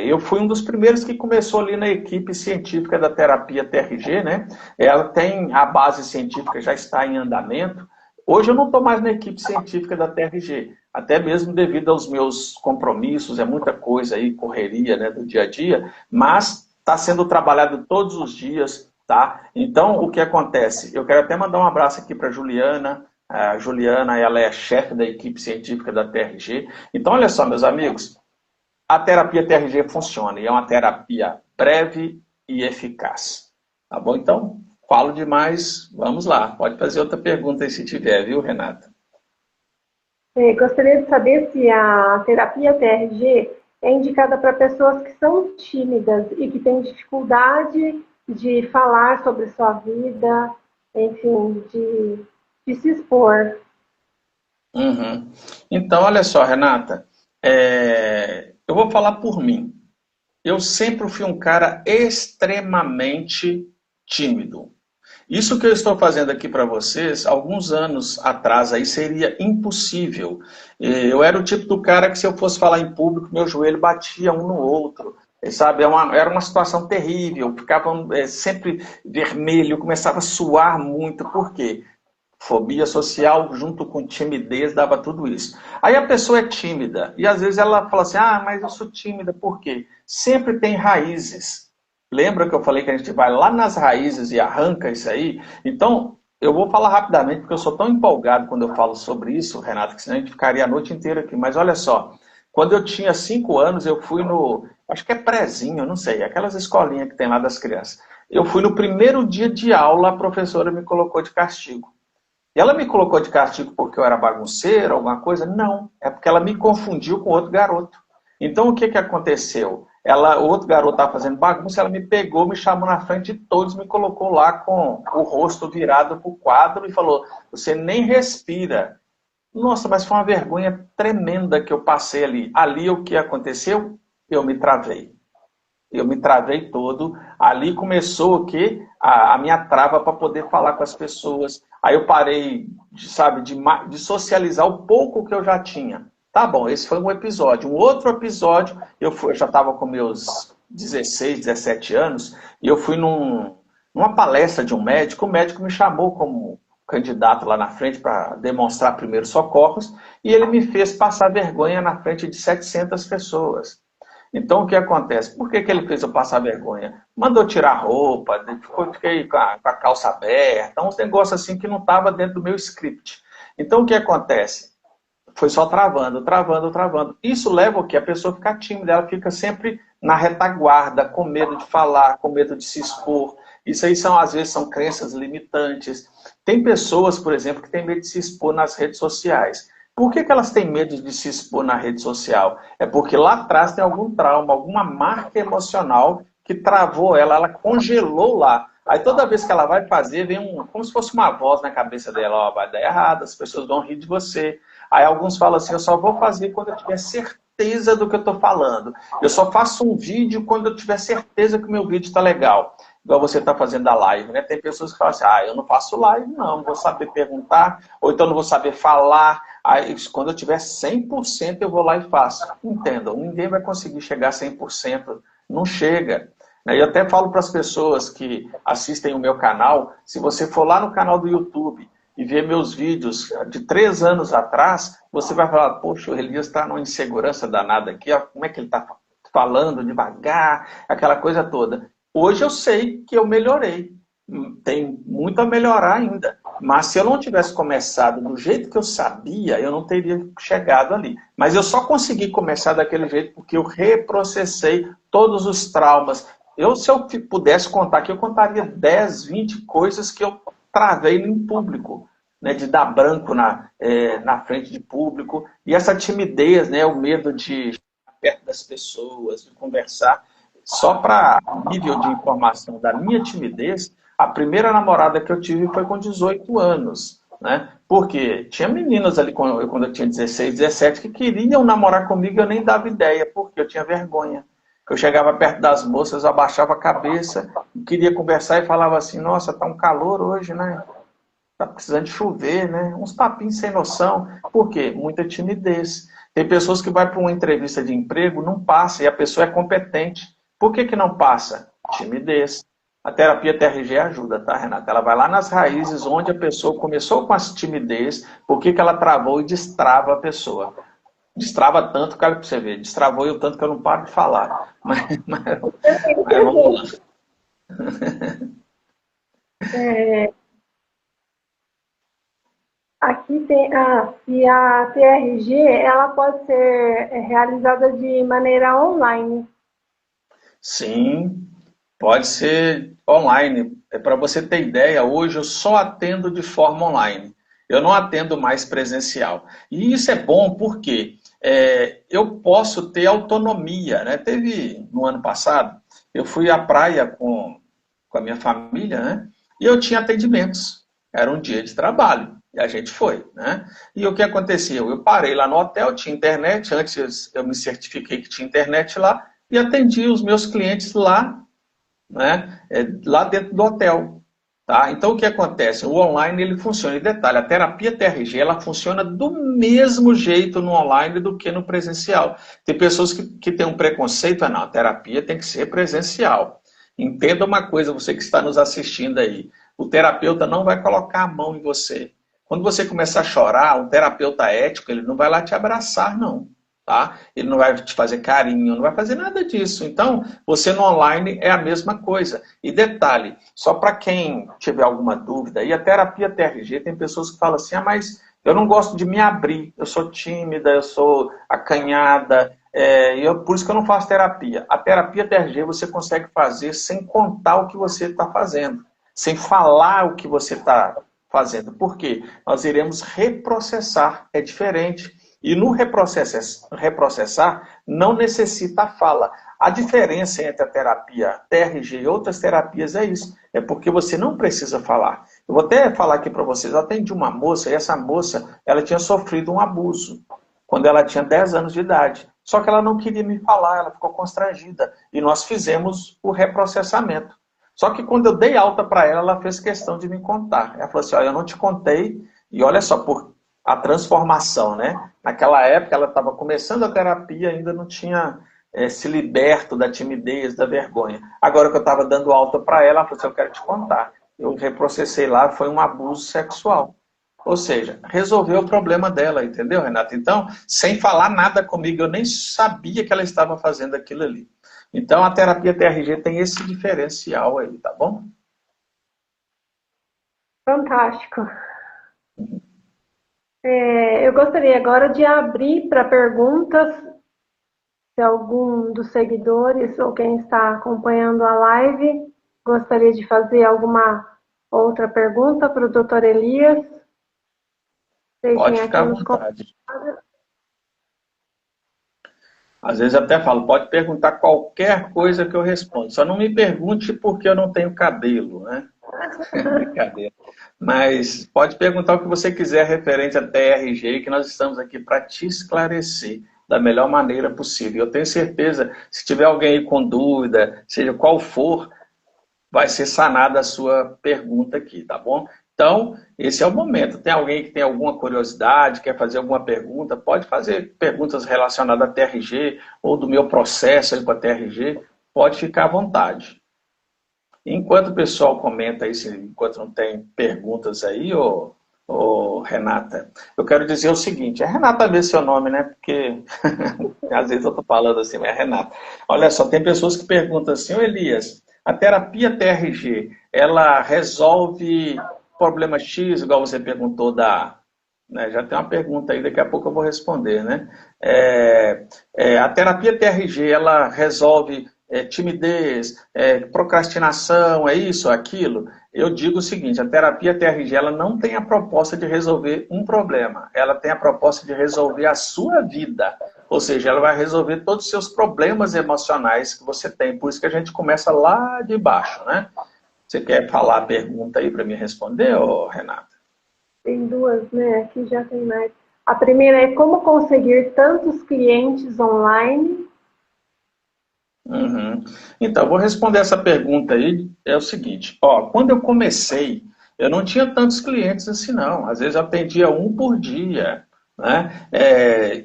B: eu fui um dos primeiros que começou ali na equipe científica da terapia TRG, né? Ela tem a base científica, já está em andamento. Hoje eu não estou mais na equipe científica da TRG, até mesmo devido aos meus compromissos, é muita coisa aí, correria, né, do dia a dia, mas está sendo trabalhado todos os dias, tá? Então, o que acontece? Eu quero até mandar um abraço aqui para a Juliana. A Juliana, ela é chefe da equipe científica da TRG. Então, olha só, meus amigos, a terapia TRG funciona e é uma terapia breve e eficaz. Tá bom? Então, falo demais, vamos lá. Pode fazer outra pergunta aí se tiver, viu, Renata?
A: Gostaria de saber se a terapia TRG é indicada para pessoas que são tímidas e que têm dificuldade de falar sobre sua vida, enfim, de se expor.
B: Uhum. Então, olha só, Renata, eu vou falar por mim. eu sempre fui um cara extremamente tímido. Isso que eu estou fazendo aqui para vocês, alguns anos atrás aí seria impossível. Eu era o tipo do cara que se eu fosse falar em público, meu joelho batia um no outro. Sabe, era uma situação terrível, eu ficava sempre vermelho, começava a suar muito. Por quê? Fobia social junto com timidez dava tudo isso. Aí a pessoa é tímida e às vezes ela fala assim, ah, mas eu sou tímida, por quê? Sempre tem raízes. Lembra que eu falei que a gente vai lá nas raízes e arranca isso aí? Então, eu vou falar rapidamente, porque eu sou tão empolgado quando eu falo sobre isso, Renato, que senão a gente ficaria a noite inteira aqui. Mas olha só, quando eu tinha 5 anos, eu fui no, acho que é prezinho, não sei, aquelas escolinhas que tem lá das crianças. Eu fui no primeiro dia de aula, a professora me colocou de castigo. E ela me colocou de castigo porque eu era bagunceiro, alguma coisa? Não, é porque ela me confundiu com outro garoto. Então, o que, que aconteceu? O outro garoto estava fazendo bagunça, ela me pegou, me chamou na frente de todos, me colocou lá com o rosto virado para o quadro e falou, você nem respira. Nossa, mas foi uma vergonha tremenda que eu passei ali. Ali, o que aconteceu? Eu me travei. Eu me travei todo. Ali começou o quê? A minha trava para poder falar com as pessoas. Aí eu parei, sabe, de socializar o pouco que eu já tinha. Tá bom, esse foi um episódio. Um outro episódio, eu já estava com meus 16, 17 anos, e eu fui numa palestra de um médico. O médico me chamou como candidato lá na frente para demonstrar primeiros socorros, e ele me fez passar vergonha na frente de 700 pessoas. Então, o que acontece? Por que ele fez eu passar vergonha? Mandou tirar a roupa, fiquei com a calça aberta, uns negócios assim que não estava dentro do meu script. Então, o que acontece? Foi só travando, travando, travando. Isso leva o quê? A pessoa fica tímida, ela fica sempre na retaguarda, com medo de falar, com medo de se expor. Isso aí, às vezes, são crenças limitantes. Tem pessoas, por exemplo, que têm medo de se expor nas redes sociais. Por que elas têm medo de se expor na rede social? É porque lá atrás tem algum trauma, alguma marca emocional que travou ela congelou lá. Aí toda vez que ela vai fazer, vem como se fosse uma voz na cabeça dela, ó, vai dar errado, as pessoas vão rir de você. Aí alguns falam assim, eu só vou fazer quando eu tiver certeza do que eu estou falando. Eu só faço um vídeo quando eu tiver certeza que o meu vídeo está legal. Igual você está fazendo a live, né? Tem pessoas que falam assim, ah, eu não faço live, não vou saber perguntar, ou então não vou saber falar. Aí, quando eu tiver 100%, eu vou lá e faço. Entendam, ninguém vai conseguir chegar a 100%. Não chega. Eu até falo para as pessoas que assistem o meu canal, se você for lá no canal do YouTube e ver meus vídeos de 3 anos atrás, você vai falar, poxa, o Elias está numa insegurança danada aqui, ó, como é que ele está falando devagar, aquela coisa toda. Hoje eu sei que eu melhorei. Tem muito a melhorar ainda. Mas se eu não tivesse começado do jeito que eu sabia, eu não teria chegado ali. Mas eu só consegui começar daquele jeito porque eu reprocessei todos os traumas. Se eu pudesse contar aqui, eu contaria 10, 20 coisas que eu travei em público. Né, de dar branco na frente de público. E essa timidez, né, o medo de estar perto das pessoas, de conversar. Só para nível de informação da minha timidez, a primeira namorada que eu tive foi com 18 anos. Né? Porque tinha meninas ali quando eu tinha 16, 17 que queriam namorar comigo e eu nem dava ideia, porque eu tinha vergonha. Eu chegava perto das moças, eu abaixava a cabeça, queria conversar e falava assim, nossa, tá um calor hoje, né? Tá precisando de chover, né? Uns papinhos sem noção. Por quê? Muita timidez. Tem pessoas que vão para uma entrevista de emprego, não passa, e a pessoa é competente. Por que não passa? Timidez. A terapia TRG ajuda, tá, Renata? Ela vai lá nas raízes onde a pessoa começou com a timidez, por que ela travou e destrava a pessoa. Destrava tanto, cara, para você ver, destravou eu tanto que eu não paro de falar. Mas vamos lá.
A: Aqui tem e a TRG, ela pode ser realizada de maneira online.
B: Sim, pode ser online. Para você ter ideia, hoje eu só atendo de forma online. Eu não atendo mais presencial. E isso é bom porque eu posso ter autonomia. Né? Teve, no ano passado, eu fui à praia com a minha família, né? E eu tinha atendimentos. Era um dia de trabalho. E a gente foi. Né? E o que aconteceu? Eu parei lá no hotel, tinha internet. Antes eu me certifiquei que tinha internet lá. e atendia os meus clientes lá, né, lá dentro do hotel. Tá? Então, o que acontece? O online ele funciona. E detalhe, a terapia TRG ela funciona do mesmo jeito no online do que no presencial. Tem pessoas que têm um preconceito, não, a terapia tem que ser presencial. Entenda uma coisa, você que está nos assistindo aí. O terapeuta não vai colocar a mão em você. Quando você começar a chorar, um terapeuta ético, ele não vai lá te abraçar, não. Tá? Ele não vai te fazer carinho, não vai fazer nada disso. Então, você no online é a mesma coisa. E detalhe, só para quem tiver alguma dúvida, e a terapia TRG tem pessoas que falam assim, mas eu não gosto de me abrir, eu sou tímida, eu sou acanhada, por isso que eu não faço terapia. A terapia TRG você consegue fazer sem contar o que você está fazendo, sem falar o que você está fazendo. Por quê? Nós iremos reprocessar, é diferente. E no reprocessar não necessita fala. A diferença entre a terapia TRG e outras terapias é isso. É porque você não precisa falar. Eu vou até falar aqui para vocês. Eu atendi uma moça e essa moça ela tinha sofrido um abuso quando ela tinha 10 anos de idade. Só que ela não queria me falar, ela ficou constrangida. E nós fizemos o reprocessamento. Só que quando eu dei alta para ela, ela fez questão de me contar. Ela falou assim, olha, eu não te contei. E olha só, por a transformação, né? Naquela época ela estava começando a terapia, ainda não tinha se liberto da timidez, da vergonha. Agora que eu estava dando alta para ela, ela falou assim, eu quero te contar. Eu reprocessei lá, foi um abuso sexual. Ou seja, resolveu o problema dela, entendeu, Renata? Então, sem falar nada comigo, eu nem sabia que ela estava fazendo aquilo ali. Então, a terapia TRG tem esse diferencial aí, tá bom?
A: Fantástico. Eu gostaria agora de abrir para perguntas, se algum dos seguidores ou quem está acompanhando a live gostaria de fazer alguma outra pergunta para o Dr. Elias.
B: Pode ficar à vontade. Às vezes eu até falo, pode perguntar qualquer coisa que eu respondo. Só não me pergunte porque eu não tenho cabelo, né? Brincadeira. Mas pode perguntar o que você quiser referente a TRG, que nós estamos aqui para te esclarecer da melhor maneira possível. Eu tenho certeza, se tiver alguém aí com dúvida, seja qual for, vai ser sanada a sua pergunta aqui, tá bom? Então, esse é o momento. Tem alguém que tem alguma curiosidade, quer fazer alguma pergunta, pode fazer perguntas relacionadas a TRG ou do meu processo aí com a TRG, pode ficar à vontade. Enquanto o pessoal comenta aí, enquanto não tem perguntas aí, Renata, eu quero dizer o seguinte, é Renata mesmo seu nome, né? Porque às vezes eu estou falando assim, mas é Renata. Olha só, tem pessoas que perguntam assim, Elias, a terapia TRG, ela resolve problema X, igual você perguntou né, já tem uma pergunta aí, daqui a pouco eu vou responder, né? A terapia TRG, ela resolve timidez, procrastinação, é isso, aquilo? Eu digo o seguinte, a terapia TRG, ela não tem a proposta de resolver um problema, ela tem a proposta de resolver a sua vida, ou seja, ela vai resolver todos os seus problemas emocionais que você tem, por isso que a gente começa lá de baixo, né? Você quer falar a pergunta aí para me responder, Renata?
A: Tem duas, né? Aqui já tem mais. A primeira é como conseguir tantos clientes online?
B: Uhum. Então, eu vou responder essa pergunta aí, é o seguinte, quando eu comecei, eu não tinha tantos clientes assim não, às vezes eu atendia um por dia, né?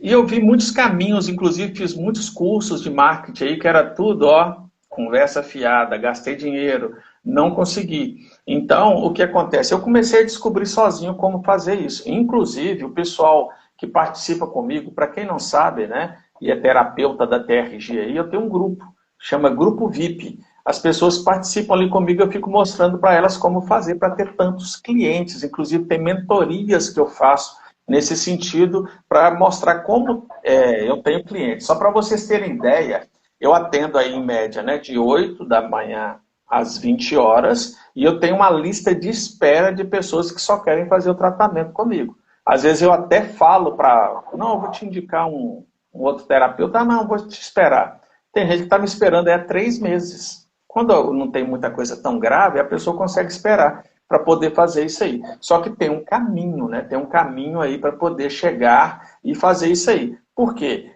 B: E eu vi muitos caminhos, inclusive fiz muitos cursos de marketing aí, que era tudo, conversa fiada, gastei dinheiro, não consegui. Então, o que acontece? Eu comecei a descobrir sozinho como fazer isso, inclusive o pessoal que participa comigo, para quem não sabe, né? E é terapeuta da TRG aí, eu tenho um grupo, chama Grupo VIP. As pessoas que participam ali comigo, eu fico mostrando para elas como fazer para ter tantos clientes. Inclusive, tem mentorias que eu faço nesse sentido para mostrar como eu tenho clientes. Só para vocês terem ideia, eu atendo aí em média, né, de 8 da manhã às 20 horas e eu tenho uma lista de espera de pessoas que só querem fazer o tratamento comigo. Às vezes eu até falo para, não, eu vou te indicar um outro terapeuta, não, vou te esperar. Tem gente que está me esperando há 3 meses. Quando não tem muita coisa tão grave, a pessoa consegue esperar para poder fazer isso aí. Só que tem um caminho, né? Tem um caminho aí para poder chegar e fazer isso aí. Por quê?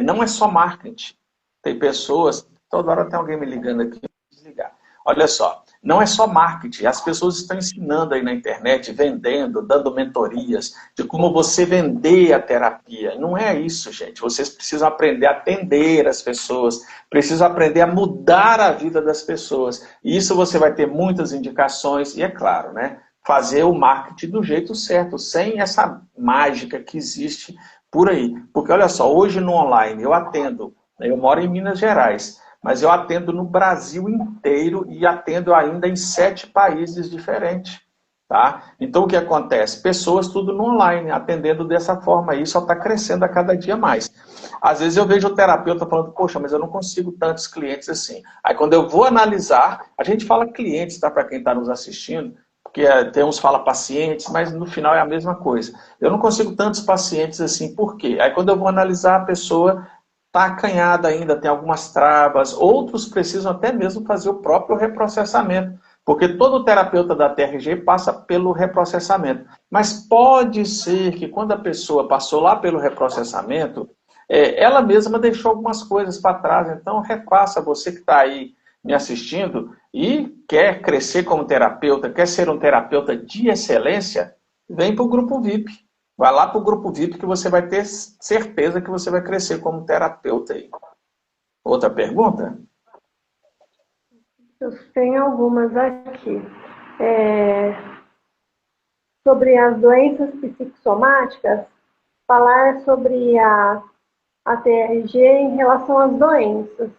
B: Não é só marketing. Tem pessoas, toda hora tem alguém me ligando aqui, vou desligar. Olha só, não é só marketing, as pessoas estão ensinando aí na internet, vendendo, dando mentorias de como você vender a terapia. Não é isso, gente. Vocês precisam aprender a atender as pessoas, precisam aprender a mudar a vida das pessoas. E isso você vai ter muitas indicações, e é claro, né? Fazer o marketing do jeito certo, sem essa mágica que existe por aí. Porque olha só, hoje no online eu atendo, eu moro em Minas Gerais, mas eu atendo no Brasil inteiro e atendo ainda em 7 países diferentes. Tá? Então o que acontece? Pessoas tudo no online, atendendo dessa forma aí, só está crescendo a cada dia mais. Às vezes eu vejo o terapeuta falando, poxa, mas eu não consigo tantos clientes assim. Aí quando eu vou analisar, a gente fala clientes, tá? Para quem está nos assistindo, porque tem uns que falam pacientes, mas no final é a mesma coisa. Eu não consigo tantos pacientes assim, por quê? Aí quando eu vou analisar, a pessoa está acanhada ainda, tem algumas travas, outros precisam até mesmo fazer o próprio reprocessamento, porque todo terapeuta da TRG passa pelo reprocessamento. Mas pode ser que quando a pessoa passou lá pelo reprocessamento, ela mesma deixou algumas coisas para trás, então repassa, você que está aí me assistindo e quer crescer como terapeuta, quer ser um terapeuta de excelência, vem para o grupo VIP. Vai lá para o grupo VIP que você vai ter certeza que você vai crescer como terapeuta aí. Outra pergunta?
A: Eu tenho algumas aqui. Sobre as doenças psicossomáticas, falar sobre a TRG em relação às doenças.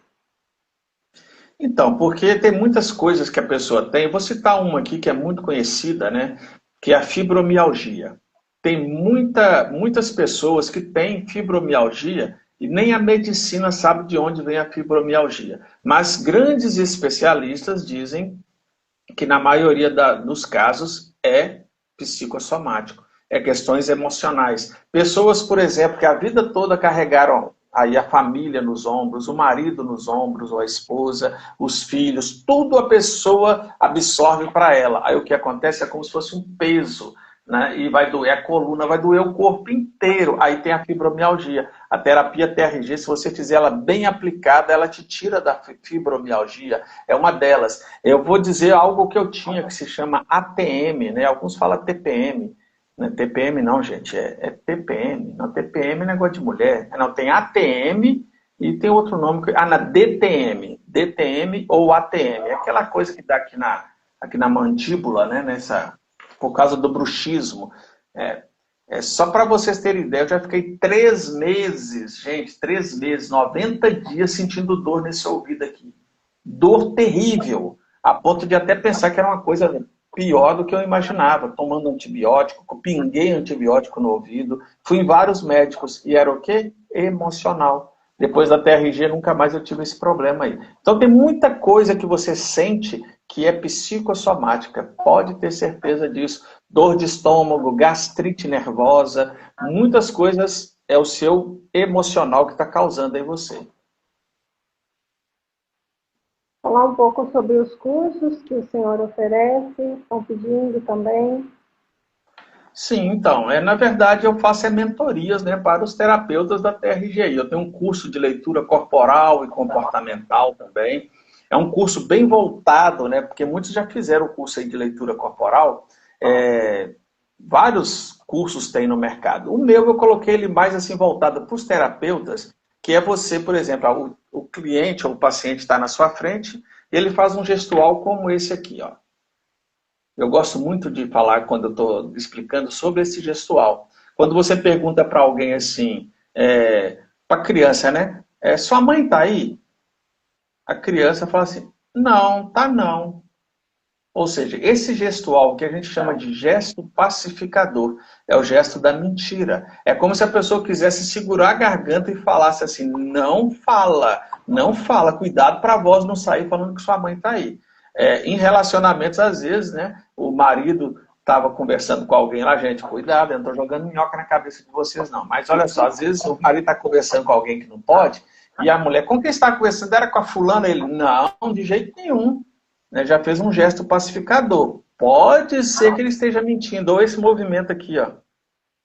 B: Então, porque tem muitas coisas que a pessoa tem. Vou citar uma aqui que é muito conhecida, né? Que é a fibromialgia. Tem muitas pessoas que têm fibromialgia e nem a medicina sabe de onde vem a fibromialgia. Mas grandes especialistas dizem que na maioria dos casos é psicossomático, é questões emocionais. Pessoas, por exemplo, que a vida toda carregaram aí a família nos ombros, o marido nos ombros, ou a esposa, os filhos, tudo a pessoa absorve para ela. Aí o que acontece é como se fosse um peso, né? E vai doer a coluna, vai doer o corpo inteiro. Aí tem a fibromialgia. A terapia TRG, se você fizer ela bem aplicada, ela te tira da fibromialgia. É uma delas. Eu vou dizer algo que eu tinha, que se chama ATM, né? Alguns falam TPM. Não é TPM não, gente, é TPM. Não, TPM é negócio de mulher. Não, tem ATM e tem outro nome, na DTM. DTM ou ATM. É aquela coisa que dá aqui na mandíbula, né? Por causa do bruxismo. Só para vocês terem ideia, eu já fiquei 3 meses, gente, 3 meses, 90 dias sentindo dor nesse ouvido aqui. Dor terrível, a ponto de até pensar que era uma coisa pior do que eu imaginava. Tomando antibiótico, pinguei antibiótico no ouvido, fui em vários médicos e era o quê? Emocional. Depois da TRG, nunca mais eu tive esse problema aí. Então tem muita coisa que você sente que é psicossomática. Pode ter certeza disso. Dor de estômago, gastrite nervosa, muitas coisas é o seu emocional que está causando em você.
A: Falar um pouco sobre os cursos que o senhor oferece, estão pedindo também.
B: Sim, então, na verdade eu faço mentorias, né, para os terapeutas da TRGI. Eu tenho um curso de leitura corporal e comportamental também. É um curso bem voltado, né, porque muitos já fizeram o curso aí de leitura corporal. Vários cursos tem no mercado. O meu eu coloquei ele mais assim voltado para os terapeutas, que é você, por exemplo, o cliente ou o paciente está na sua frente e ele faz um gestual como esse aqui, ó. Eu gosto muito de falar quando eu estou explicando sobre esse gestual. Quando você pergunta para alguém assim, para a criança, né? Sua mãe está aí? A criança fala assim, não, tá não. Ou seja, esse gestual que a gente chama de gesto pacificador, é o gesto da mentira. É como se a pessoa quisesse segurar a garganta e falasse assim, não fala, cuidado para a voz não sair falando que sua mãe está aí. Em relacionamentos, às vezes, né, o marido estava conversando com alguém lá, gente, cuidado, eu não estou jogando minhoca na cabeça de vocês não. Mas olha só, às vezes o marido está conversando com alguém que não pode, e a mulher, com quem está conversando? Era com a fulana? Ele, não, de jeito nenhum. Né, já fez um gesto pacificador. Pode ser que ele esteja mentindo. Ou esse movimento aqui, ó,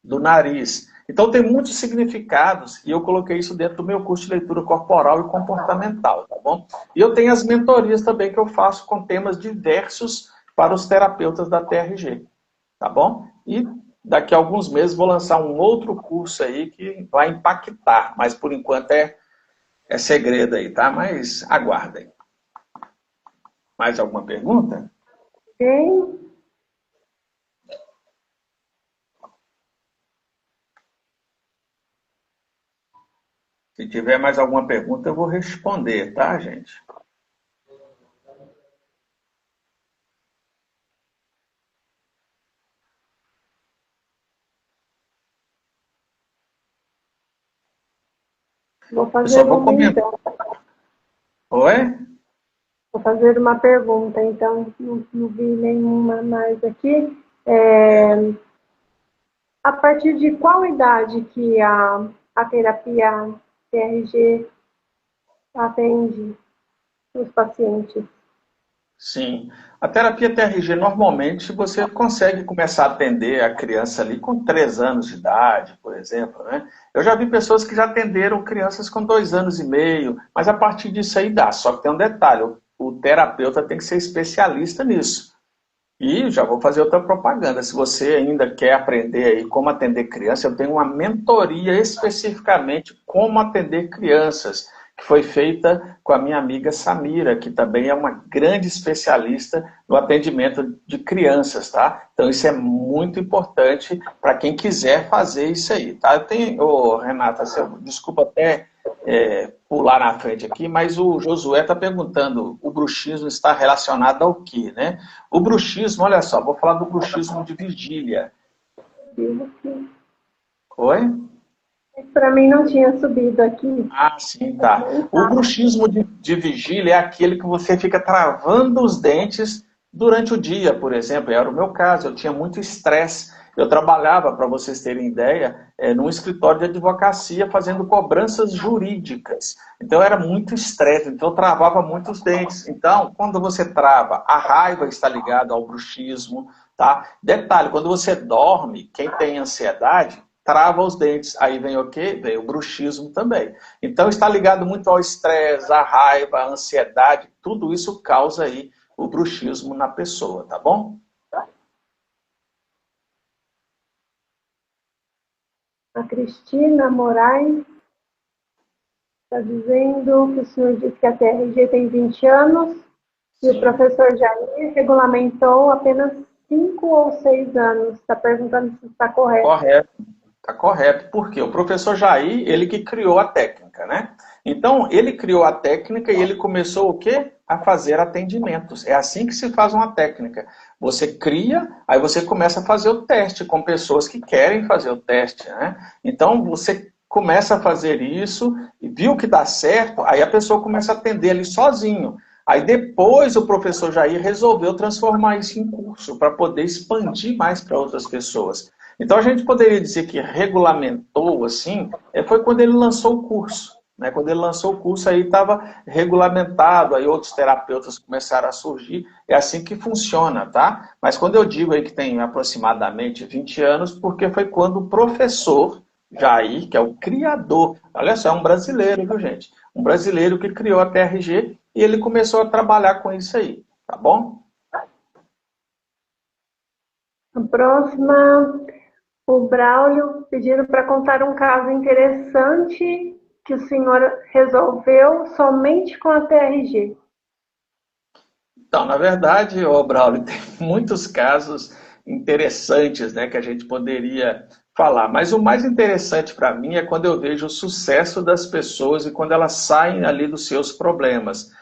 B: do nariz. Então tem muitos significados e eu coloquei isso dentro do meu curso de leitura corporal e comportamental, tá bom? E eu tenho as mentorias também que eu faço com temas diversos para os terapeutas da TRG, tá bom? E daqui a alguns meses vou lançar um outro curso aí que vai impactar, mas por enquanto é segredo aí, tá? Mas aguardem. Mais alguma pergunta?
A: Tem?
B: Se tiver mais alguma pergunta, eu vou responder, tá, gente?
A: Vou
B: Eu só
A: fazer
B: vou
A: uma
B: comentar.
A: então.
B: Oi?
A: Vou fazer uma pergunta, então, não vi nenhuma mais aqui. É, a partir de qual idade que a terapia TRG atende os pacientes?
B: Sim. A terapia TRG, normalmente, você consegue começar a atender a criança ali com 3 anos de idade, por exemplo, né? Eu já vi pessoas que já atenderam crianças com 2 anos e meio, mas a partir disso aí dá. Só que tem um detalhe, o terapeuta tem que ser especialista nisso. E já vou fazer outra propaganda. Se você ainda quer aprender aí como atender criança, eu tenho uma mentoria especificamente como atender crianças, que foi feita com a minha amiga Samira, que também é uma grande especialista no atendimento de crianças, tá? Então isso é muito importante para quem quiser fazer isso aí, tá? Eu tenho, Renata, desculpa até pular na frente aqui, mas o Josué está perguntando, o bruxismo está relacionado ao quê, né? O bruxismo, olha só, vou falar do bruxismo de vigília. Oi?
A: Para mim não tinha subido aqui.
B: Ah, sim, tá. O bruxismo de vigília é aquele que você fica travando os dentes durante o dia, por exemplo. Era o meu caso, eu tinha muito estresse. Eu trabalhava, para vocês terem ideia, num escritório de advocacia fazendo cobranças jurídicas. Então era muito estresse, então eu travava muito os dentes. Então, quando você trava, a raiva está ligada ao bruxismo, tá? Detalhe, quando você dorme, quem tem ansiedade, trava os dentes. Aí vem o quê? Vem o bruxismo também. Então está ligado muito ao estresse, à raiva, à ansiedade. Tudo isso causa aí o bruxismo na pessoa, tá bom?
A: A Cristina Moraes está dizendo que o senhor disse que a TRG tem 20 anos e o
B: Sim.
A: professor Jair regulamentou apenas 5 ou 6 anos. Está perguntando se está correto.
B: Correto. Está correto. Por quê? O professor Jair, ele que criou a técnica, né? Então, ele criou a técnica e ele começou o quê? A fazer atendimentos. É assim que se faz uma técnica. Você cria, aí você começa a fazer o teste com pessoas que querem fazer o teste, né? Então, você começa a fazer isso, e viu que dá certo, aí a pessoa começa a atender ali sozinho. Aí depois o professor Jair resolveu transformar isso em curso, para poder expandir mais para outras pessoas. Então a gente poderia dizer que regulamentou, assim, foi quando ele lançou o curso. Né? Quando ele lançou o curso, aí estava regulamentado, aí outros terapeutas começaram a surgir. É assim que funciona, tá? Mas quando eu digo aí que tem aproximadamente 20 anos, porque foi quando o professor Jair, que é o criador, olha só, é um brasileiro, viu, gente? Um brasileiro que criou a TRG e ele começou a trabalhar com isso aí, tá bom?
A: A próxima, o Braulio pediram para contar um caso interessante que o senhor resolveu somente com a TRG.
B: Então, na verdade, ô Braulio, tem muitos casos interessantes, né, que a gente poderia falar. Mas o mais interessante para mim é quando eu vejo o sucesso das pessoas e quando elas saem ali dos seus problemas.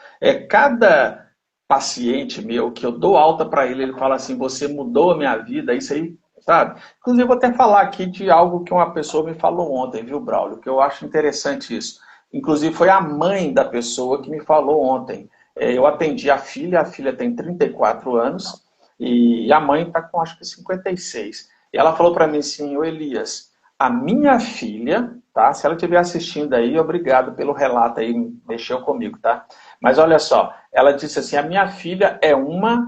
B: Cada paciente meu que eu dou alta para ele, ele fala assim, você mudou a minha vida, isso aí, sabe? Inclusive, eu vou até falar aqui de algo que uma pessoa me falou ontem, viu, Braulio? Que eu acho interessante isso. Inclusive, foi a mãe da pessoa que me falou ontem. Eu atendi a filha tem 34 anos e a mãe está com acho que 56. E ela falou para mim assim, ô Elias, a minha filha, tá? Se ela estiver assistindo aí, obrigado pelo relato aí, mexeu comigo, tá? Mas olha só, ela disse assim, a minha filha é uma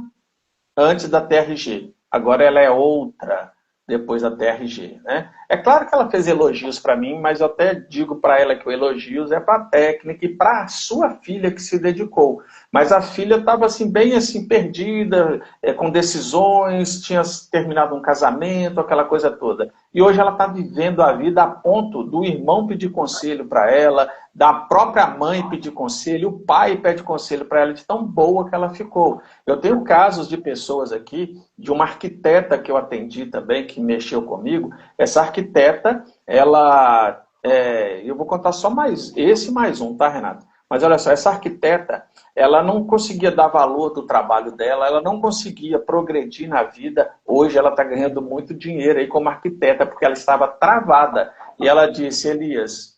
B: antes da TRG, agora ela é outra. depois da TRG, né? É claro que ela fez elogios para mim, mas eu até digo para ela que o elogios é para a técnica e para a sua filha que se dedicou. Mas a filha estava assim, bem assim, perdida, com decisões, tinha terminado um casamento, aquela coisa toda. E hoje ela está vivendo a vida a ponto do irmão pedir conselho para ela, da própria mãe pedir conselho, o pai pede conselho para ela, de tão boa que ela ficou. Eu tenho casos de pessoas aqui, de uma arquiteta que eu atendi também, que mexeu comigo. Essa arquiteta, ela... eu vou contar só mais um, tá, Renato? Mas olha só, essa arquiteta, ela não conseguia dar valor do trabalho dela, ela não conseguia progredir na vida. Hoje ela está ganhando muito dinheiro aí como arquiteta, porque ela estava travada. E ela disse, Elias,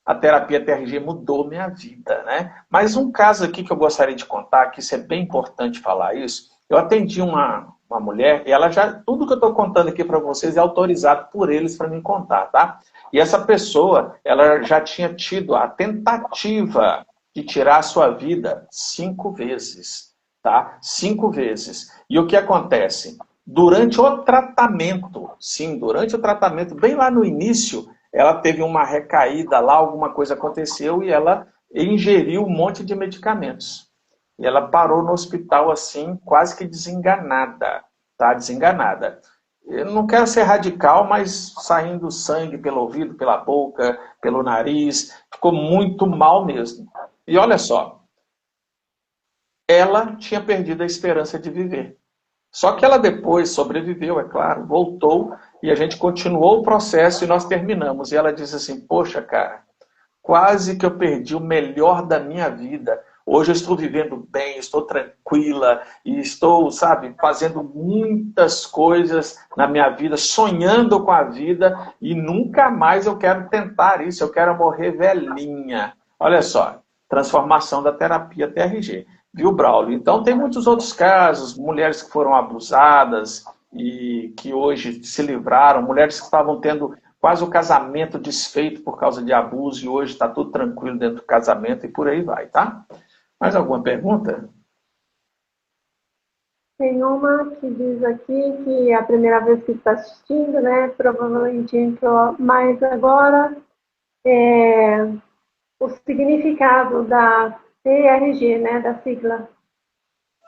B: a terapia TRG mudou minha vida, né? Mas um caso aqui que eu gostaria de contar, que isso é bem importante falar isso, eu atendi uma mulher, e ela já, tudo que eu estou contando aqui para vocês é autorizado por eles para me contar, tá? E essa pessoa, ela já tinha tido a tentativa de tirar a sua vida 5 vezes, tá? 5 vezes. E o que acontece? Durante o tratamento, sim, durante o tratamento, bem lá no início, ela teve uma recaída lá, alguma coisa aconteceu e ela ingeriu um monte de medicamentos. E ela parou no hospital assim, quase que desenganada, tá? Desenganada. Eu não quero ser radical, mas saindo sangue pelo ouvido, pela boca, pelo nariz, ficou muito mal mesmo. E olha só, ela tinha perdido a esperança de viver. Só que ela depois sobreviveu, é claro, voltou e a gente continuou o processo e nós terminamos. E ela disse assim, poxa, cara, quase que eu perdi o melhor da minha vida. Hoje eu estou vivendo bem, estou tranquila e estou, sabe, fazendo muitas coisas na minha vida, sonhando com a vida e nunca mais eu quero tentar isso, eu quero morrer velhinha. Olha só, transformação da terapia TRG. Viu, Braulio? Então tem muitos outros casos, mulheres que foram abusadas e que hoje se livraram, mulheres que estavam tendo quase o casamento desfeito por causa de abuso e hoje está tudo tranquilo dentro do casamento e por aí vai, tá? Mais alguma pergunta?
A: Tem uma que diz aqui que é a primeira vez que está assistindo, né? Provavelmente entrou mais agora. O significado da TRG, né? Da sigla.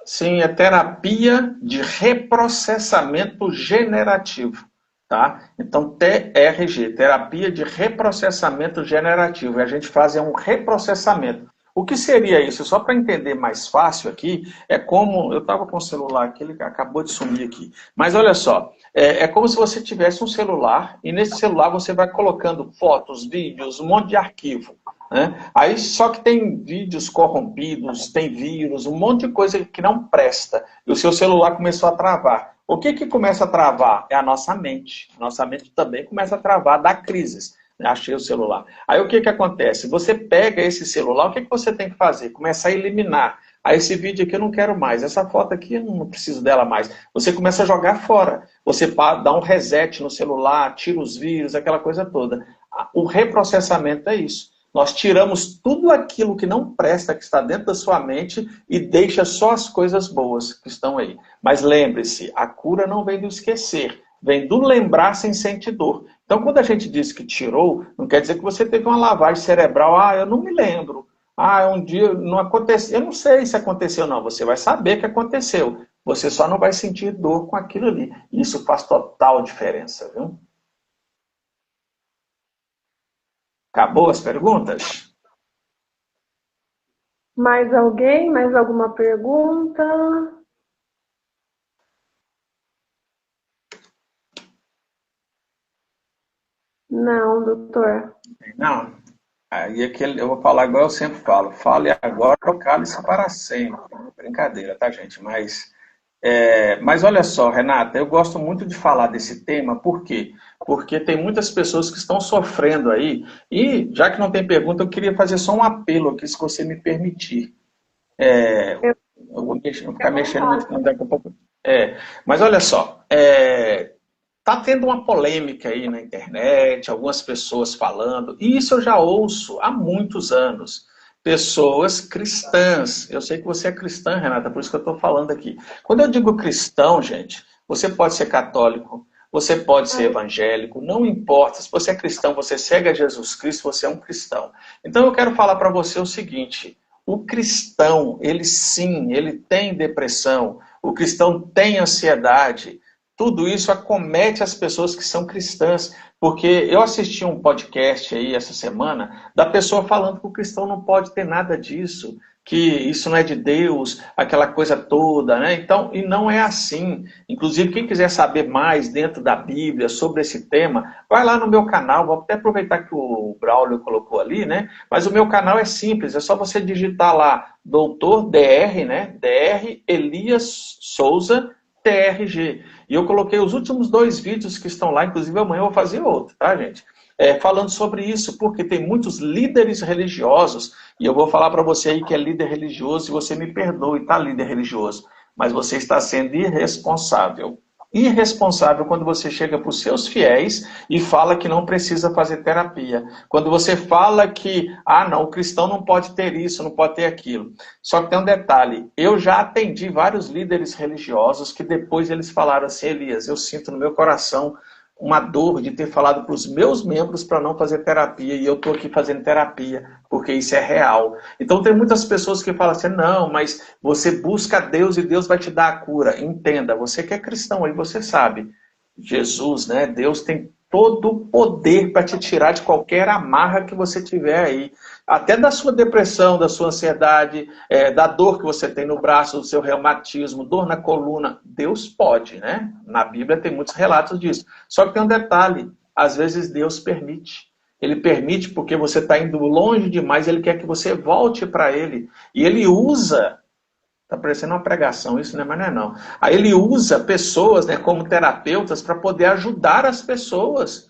B: Sim, é terapia de reprocessamento generativo, tá? Então, TRG, terapia de reprocessamento generativo. E a gente faz um reprocessamento. O que seria isso? Só para entender mais fácil aqui, é como... Eu estava com o celular aqui, ele acabou de sumir aqui. Mas olha só, é como se você tivesse um celular e nesse celular você vai colocando fotos, vídeos, um monte de arquivo. Né? Aí só que tem vídeos corrompidos, tem vírus, um monte de coisa que não presta. E o seu celular começou a travar. O que que começa a travar? É a nossa mente. Nossa mente também começa a travar, dá crises. Achei o celular. Aí o que que acontece? Você pega esse celular, o que que você tem que fazer? Começar a eliminar. Aí esse vídeo aqui eu não quero mais, essa foto aqui eu não preciso dela mais. Você começa a jogar fora. Você dá um reset no celular, tira os vírus, aquela coisa toda. O reprocessamento é isso. Nós tiramos tudo aquilo que não presta, que está dentro da sua mente e deixa só as coisas boas que estão aí. Mas lembre-se, a cura não vem do esquecer, vem do lembrar sem sentir dor. Então, quando a gente diz que tirou, não quer dizer que você teve uma lavagem cerebral. Ah, eu não me lembro. Ah, um dia não aconteceu. Eu não sei se aconteceu ou não. Você vai saber que aconteceu. Você só não vai sentir dor com aquilo ali. Isso faz total diferença, viu? Acabou as perguntas?
A: Mais alguém? Mais alguma pergunta? Não, doutor.
B: Não. Aí eu vou falar igual eu sempre falo. Fale agora ou cale-se para sempre. Brincadeira, tá, gente? Mas olha só, Renata, eu gosto muito de falar desse tema, por quê? Porque tem muitas pessoas que estão sofrendo aí, e já que não tem pergunta, eu queria fazer só um apelo aqui, se você me permitir.
A: Eu,
B: Eu vou ficar
A: eu
B: mexendo muito
A: concordo.
B: daqui a pouco. Mas olha só, tá tendo uma polêmica aí na internet, algumas pessoas falando, e isso eu já ouço há muitos anos. Pessoas cristãs. Eu sei que você é cristã, Renata, por isso que eu estou falando aqui. Quando eu digo cristão, gente, você pode ser católico, você pode ser evangélico, não importa. Se você é cristão, você segue a Jesus Cristo, você é um cristão. Então eu quero falar para você o seguinte, o cristão, ele sim, ele tem depressão, o cristão tem ansiedade, tudo isso acomete as pessoas que são cristãs, porque eu assisti um podcast aí essa semana da pessoa falando que o cristão não pode ter nada disso, que isso não é de Deus, aquela coisa toda, né? Então, e não é assim. Inclusive, quem quiser saber mais dentro da Bíblia sobre esse tema, vai lá no meu canal, vou até aproveitar que o Braulio colocou ali, né? Mas o meu canal é simples, é só você digitar lá, Doutor DR, né? DR Elias Souza, TRG. E eu coloquei os últimos 2 vídeos que estão lá, inclusive amanhã eu vou fazer outro, tá, gente? Falando sobre isso, porque tem muitos líderes religiosos, e eu vou falar para você aí que é líder religioso, e você me perdoe, tá, líder religioso, mas você está sendo irresponsável. Irresponsável quando você chega para os seus fiéis e fala que não precisa fazer terapia. Quando você fala que, não, o cristão não pode ter isso, não pode ter aquilo. Só que tem um detalhe, eu já atendi vários líderes religiosos que depois eles falaram assim, Elias, eu sinto no meu coração uma dor de ter falado para os meus membros para não fazer terapia, e eu estou aqui fazendo terapia, porque isso é real. Então tem muitas pessoas que falam assim, não, mas você busca Deus e Deus vai te dar a cura. Entenda, você que é cristão aí, você sabe, Jesus, né, Deus tem todo o poder para te tirar de qualquer amarra que você tiver aí. Até da sua depressão, da sua ansiedade, da dor que você tem no braço, do seu reumatismo, dor na coluna. Deus pode, né? Na Bíblia tem muitos relatos disso. Só que tem um detalhe, às vezes Deus permite. Ele permite porque você está indo longe demais, Ele quer que você volte para Ele. E Ele usa... Está parecendo uma pregação isso, né? Mas não é não. Aí ele usa pessoas, né, como terapeutas para poder ajudar as pessoas.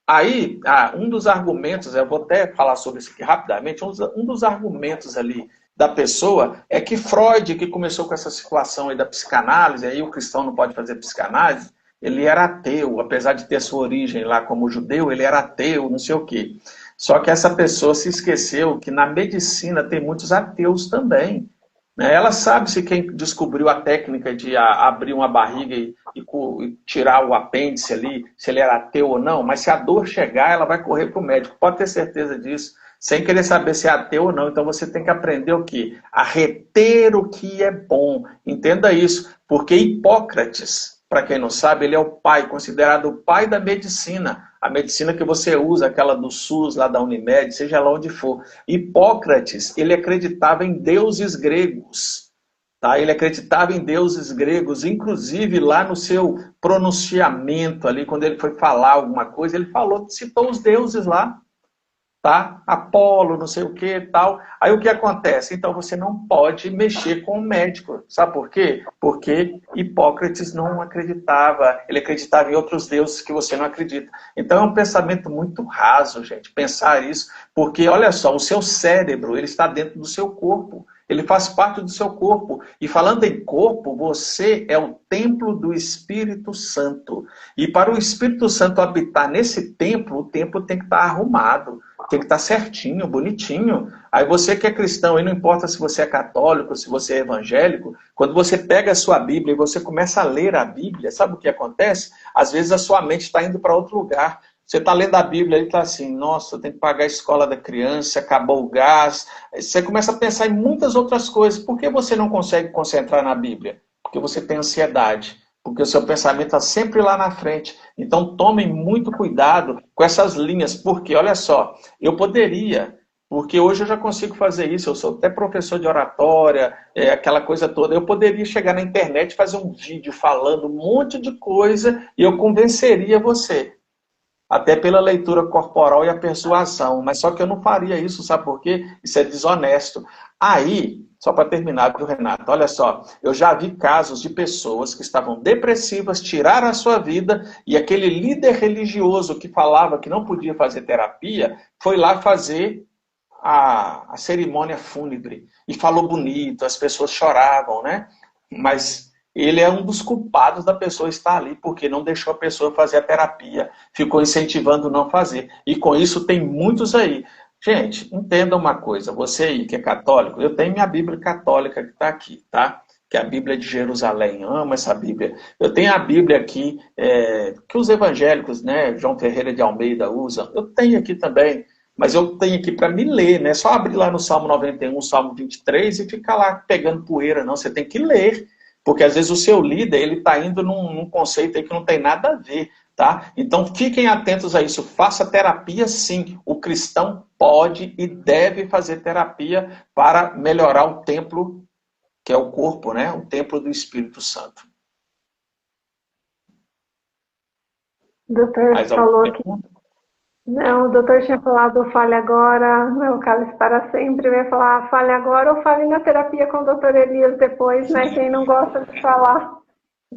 B: Aí, um dos argumentos, eu vou até falar sobre isso aqui rapidamente, um dos argumentos ali da pessoa é que Freud, que começou com essa situação aí da psicanálise, aí o cristão não pode fazer psicanálise, ele era ateu, apesar de ter sua origem lá como judeu, ele era ateu, não sei o quê. Só que essa pessoa se esqueceu que na medicina tem muitos ateus também. Ela sabe se quem descobriu a técnica de abrir uma barriga e tirar o apêndice ali, se ele era ateu ou não, mas se a dor chegar, ela vai correr para o médico. Pode ter certeza disso, sem querer saber se é ateu ou não. Então você tem que aprender o quê? A reter o que é bom. Entenda isso, porque Hipócrates, para quem não sabe, ele é o pai, considerado o pai da medicina. A medicina que você usa, aquela do SUS, lá da Unimed, seja lá onde for. Hipócrates, ele acreditava em deuses gregos. Tá? Ele acreditava em deuses gregos, inclusive lá no seu pronunciamento, ali, quando ele foi falar alguma coisa, ele falou, citou os deuses lá. Tá? Apolo, não sei o que tal. Aí o que acontece? Então você não pode mexer com o médico. Sabe por quê? Porque Hipócrates não acreditava. Ele acreditava em outros deuses que você não acredita. Então é um pensamento muito raso, gente, pensar isso. Porque, olha só, o seu cérebro, ele está dentro do seu corpo. Ele faz parte do seu corpo. E falando em corpo, você é o templo do Espírito Santo. E para o Espírito Santo habitar nesse templo, o templo tem que estar arrumado. Tem que estar certinho, bonitinho. Aí você que é cristão, e não importa se você é católico, se você é evangélico, quando você pega a sua Bíblia e você começa a ler a Bíblia, sabe o que acontece? Às vezes a sua mente está indo para outro lugar. Você está lendo a Bíblia e está assim, nossa, eu tenho que pagar a escola da criança, acabou o gás. Você começa a pensar em muitas outras coisas. Por que você não consegue concentrar na Bíblia? Porque você tem ansiedade. Porque o seu pensamento está sempre lá na frente. Então tomem muito cuidado com essas linhas. Porque, olha só, eu poderia, porque hoje eu já consigo fazer isso, eu sou até professor de oratória, aquela coisa toda. Eu poderia chegar na internet e fazer um vídeo falando um monte de coisa e eu convenceria você. Até pela leitura corporal e a persuasão. Mas só que eu não faria isso, sabe por quê? Isso é desonesto. Aí, só para terminar, viu, Renato? Olha só, eu já vi casos de pessoas que estavam depressivas, tiraram a sua vida, e aquele líder religioso que falava que não podia fazer terapia, foi lá fazer a cerimônia fúnebre. E falou bonito, as pessoas choravam, né? Mas ele é um dos culpados da pessoa estar ali, porque não deixou a pessoa fazer a terapia, ficou incentivando não fazer. E com isso tem muitos aí. Gente, entenda uma coisa, você aí que é católico, eu tenho minha Bíblia católica que está aqui, tá? que é a Bíblia de Jerusalém. Amo essa Bíblia. Eu tenho a Bíblia aqui, que os evangélicos, né, João Ferreira de Almeida usa. Eu tenho aqui também, mas eu tenho aqui para me ler, né? Só abrir lá no Salmo 91, Salmo 23 e ficar lá pegando poeira, não. Você tem que ler, porque às vezes o seu líder, ele está indo num conceito aí que não tem nada a ver, tá? Então fiquem atentos a isso. Faça terapia sim. O cristão pode e deve fazer terapia para melhorar o templo, que é o corpo, né? O templo do Espírito Santo.
A: O doutor
B: Mais alguma
A: falou que...
B: pergunta?
A: Não, o doutor tinha falado fale agora, não, cálice para sempre. Eu ia falar fale agora ou fale na terapia com o doutor Elias depois, né? Quem não gosta de falar.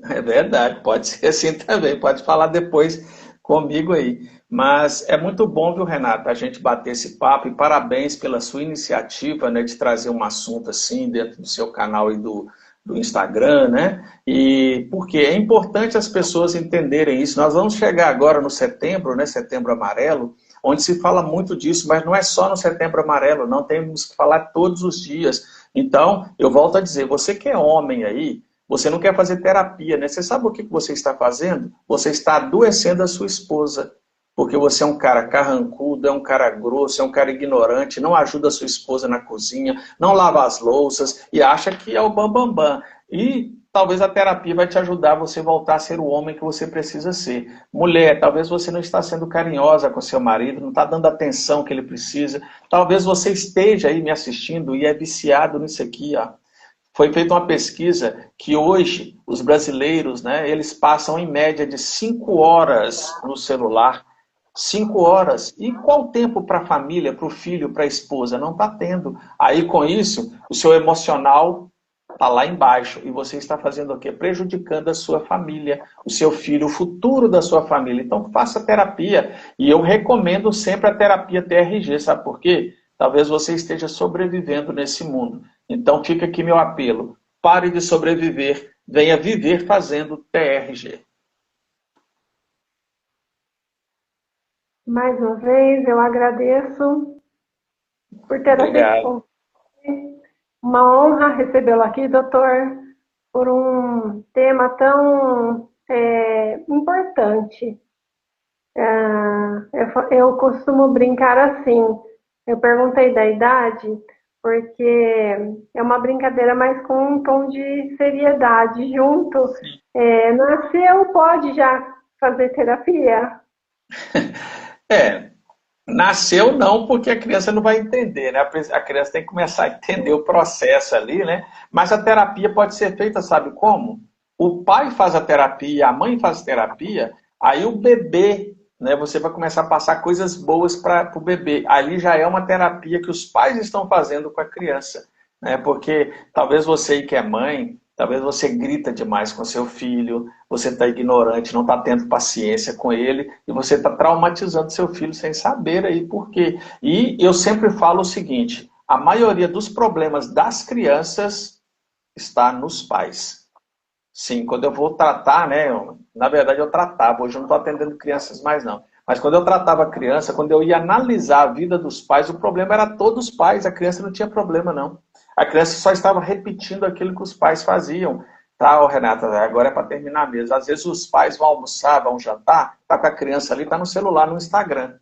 B: É verdade, pode ser assim também, pode falar depois comigo aí. Mas é muito bom, viu, Renata, a gente bater esse papo e parabéns pela sua iniciativa, né, de trazer um assunto assim dentro do seu canal e do Instagram, né? E porque é importante as pessoas entenderem isso. Nós vamos chegar agora no setembro, né, Setembro Amarelo, onde se fala muito disso, mas não é só no Setembro Amarelo, não, temos que falar todos os dias. Então, eu volto a dizer, você que é homem aí, você não quer fazer terapia, né? Você sabe o que você está fazendo? Você está adoecendo a sua esposa. Porque você é um cara carrancudo, é um cara grosso, é um cara ignorante, não ajuda a sua esposa na cozinha, não lava as louças e acha que é o bambambam. Bam, bam. E talvez a terapia vai te ajudar a você voltar a ser o homem que você precisa ser. Mulher, talvez você não está sendo carinhosa com seu marido, não está dando a atenção que ele precisa. Talvez você esteja aí me assistindo e é viciado nisso aqui, ó. Foi feita uma pesquisa que hoje os brasileiros, né, eles passam em média de 5 horas no celular. 5 horas. E qual tempo para a família, para o filho, para a esposa? Não está tendo. Aí com isso, o seu emocional está lá embaixo. E você está fazendo o quê? Prejudicando a sua família, o seu filho, o futuro da sua família. Então faça terapia. E eu recomendo sempre a terapia TRG. Sabe por quê? Talvez você esteja sobrevivendo nesse mundo. Então fica aqui meu apelo. Pare de sobreviver. Venha viver fazendo TRG.
A: Mais uma vez, eu agradeço por ter aceito o
B: Obrigado.
A: convite. Uma honra recebê-lo aqui, doutor, por um tema tão importante. Eu costumo brincar assim, eu perguntei da idade, porque é uma brincadeira, mas com um tom de seriedade junto. Nasceu, pode já fazer terapia?
B: Nasceu não, porque a criança não vai entender, né? A criança tem que começar a entender o processo ali, né? Mas a terapia pode ser feita, sabe como? O pai faz a terapia, a mãe faz a terapia, aí o bebê, né? Você vai começar a passar coisas boas para o bebê. Ali já é uma terapia que os pais estão fazendo com a criança, né? Porque talvez você que é mãe, talvez você grita demais com seu filho, você está ignorante, não está tendo paciência com ele, e você está traumatizando seu filho sem saber aí por quê. E eu sempre falo o seguinte, a maioria dos problemas das crianças está nos pais. Sim, quando eu vou tratar, né? Na verdade eu tratava, hoje eu não estou atendendo crianças mais não. Mas quando eu tratava a criança, quando eu ia analisar a vida dos pais, o problema era todos os pais, a criança não tinha problema não. A criança só estava repetindo aquilo que os pais faziam. Tá, ô, Renata, agora é para terminar mesmo. Às vezes os pais vão almoçar, vão jantar, tá com a criança ali, tá no celular, no Instagram.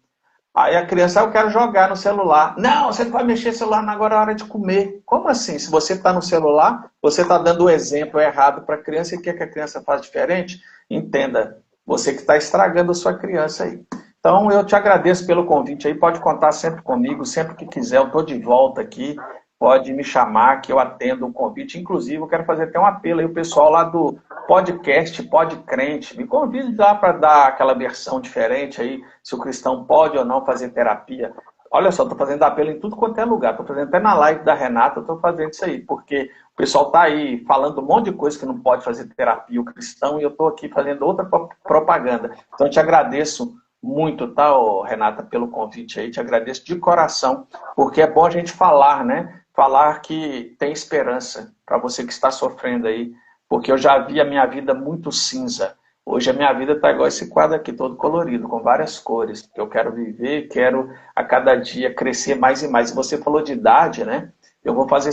B: Aí a criança, eu quero jogar no celular. Não, você não vai mexer no celular, agora é hora de comer. Como assim? Se você está no celular, você está dando o exemplo errado para a criança e quer que a criança faça diferente? Entenda, você que está estragando a sua criança aí. Então, eu te agradeço pelo convite aí. Pode contar sempre comigo, sempre que quiser. Eu estou de volta aqui. Pode me chamar que eu atendo o convite. Inclusive, eu quero fazer até um apelo aí, o pessoal lá do podcast Pode Crente. Me convide lá para dar aquela versão diferente aí, se o cristão pode ou não fazer terapia. Olha só, estou fazendo apelo em tudo quanto é lugar. Estou fazendo até na live da Renata, estou fazendo isso aí, porque o pessoal está aí falando um monte de coisa que não pode fazer terapia, o cristão, e eu estou aqui fazendo outra propaganda. Então, eu te agradeço muito, tá, Renata, pelo convite aí. Te agradeço de coração, porque é bom a gente falar, né? Falar que tem esperança para você que está sofrendo aí, porque eu já vi a minha vida muito cinza. Hoje a minha vida está igual esse quadro aqui, todo colorido, com várias cores. Eu quero viver, quero a cada dia crescer mais e mais. E você falou de idade, né? Eu vou fazer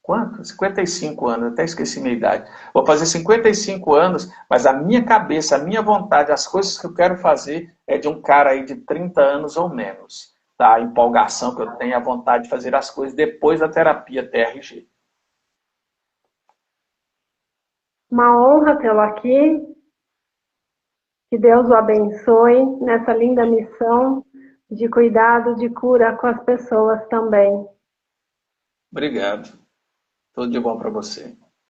B: quanto? 55 anos, até esqueci minha idade. Vou fazer 55 anos, mas a minha cabeça, a minha vontade, as coisas que eu quero fazer é de um cara aí de 30 anos ou menos. Tá? A empolgação que eu tenho, a vontade de fazer as coisas depois da terapia TRG.
A: Uma honra tê-lo aqui. Que Deus o abençoe nessa linda missão de cuidado, de cura com as pessoas também.
B: Obrigado. Tudo de bom para você.